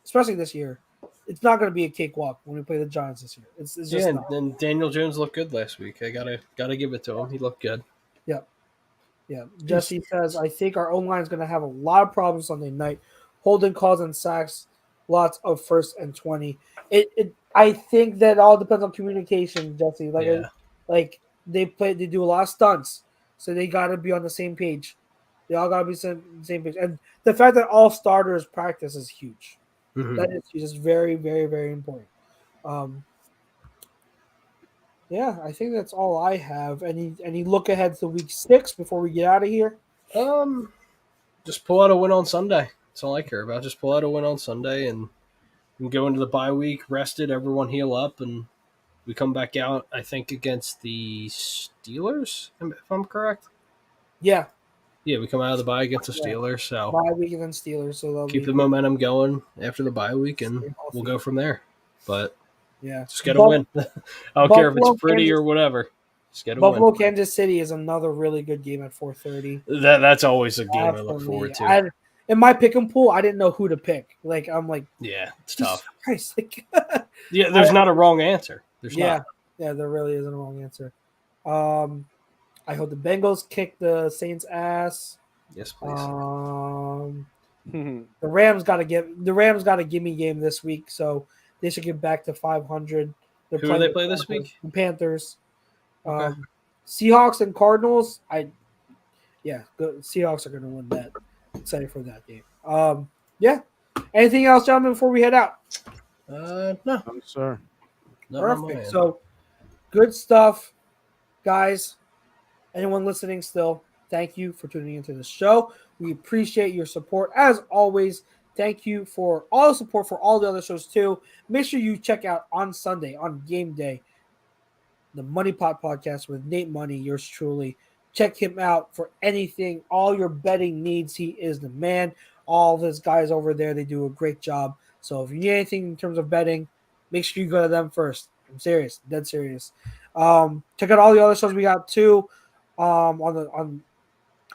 especially this year, it's not going to be a cakewalk when we play the Giants this year. It's just not. And Daniel Jones looked good last week. I gotta give it to him. He looked good. Yeah. Jesse says, I think our O-line is going to have a lot of problems Sunday night. Holding calls and sacks, lots of 1st and 20. I think that all depends on communication, Jesse. Like they do a lot of stunts, so they got to be on the same page. They all got to be the same page. And the fact that all starters practice is huge. Mm-hmm. That is just very, very, very important. I think that's all I have. Any look ahead to week 6 before we get out of here? Just pull out a win on Sunday. That's all I care about. Just pull out a win on Sunday and go into the bye week, rested, everyone heal up, and we come back out, I think, against the Steelers, if I'm correct. Yeah. Yeah, we come out of the bye against the Steelers. So bye week against Steelers. So keep the momentum going after the bye week, and we'll go from there. But just get a win. I don't care if it's pretty or whatever. Just get a win. Buffalo, Kansas City is another really good game at 4:30. That's always a game I look forward to. In my pick and pool, I didn't know who to pick. Like, I'm like, it's tough. Christ, like, there's not a wrong answer. There's not. Yeah, there really isn't a wrong answer. I hope the Bengals kick the Saints' ass. Yes, please. The Rams got to give me game this week, so they should get back to 500. Who do they play this week? The Panthers. Okay. Seahawks and Cardinals. Seahawks are going to win that. Excited for that game. Anything else, gentlemen, before we head out? No. I'm sorry. Perfect. So, good stuff, guys. Anyone listening still, thank you for tuning into the show. We appreciate your support. As always, thank you for all the support for all the other shows, too. Make sure you check out on Sunday, on game day, the Money Pot Podcast with Nate Money, yours truly. Check him out for anything, all your betting needs. He is the man. All of his guys over there, they do a great job. So if you need anything in terms of betting, make sure you go to them first. I'm serious, dead serious. Check out all the other shows we got too. On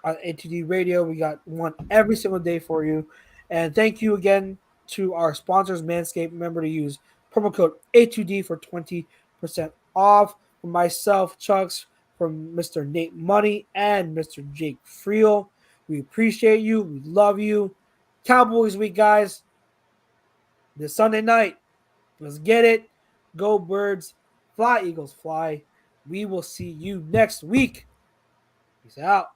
A2D Radio, we got one every single day for you. And thank you again to our sponsors, Manscaped. Remember to use promo code A2D for 20% off. For myself, Chucks, from Mr. Nate Money and Mr. Jake Friel. We appreciate you. We love you. Cowboys week, guys. This Sunday night. Let's get it. Go Birds. Fly, Eagles, fly. We will see you next week. Peace out.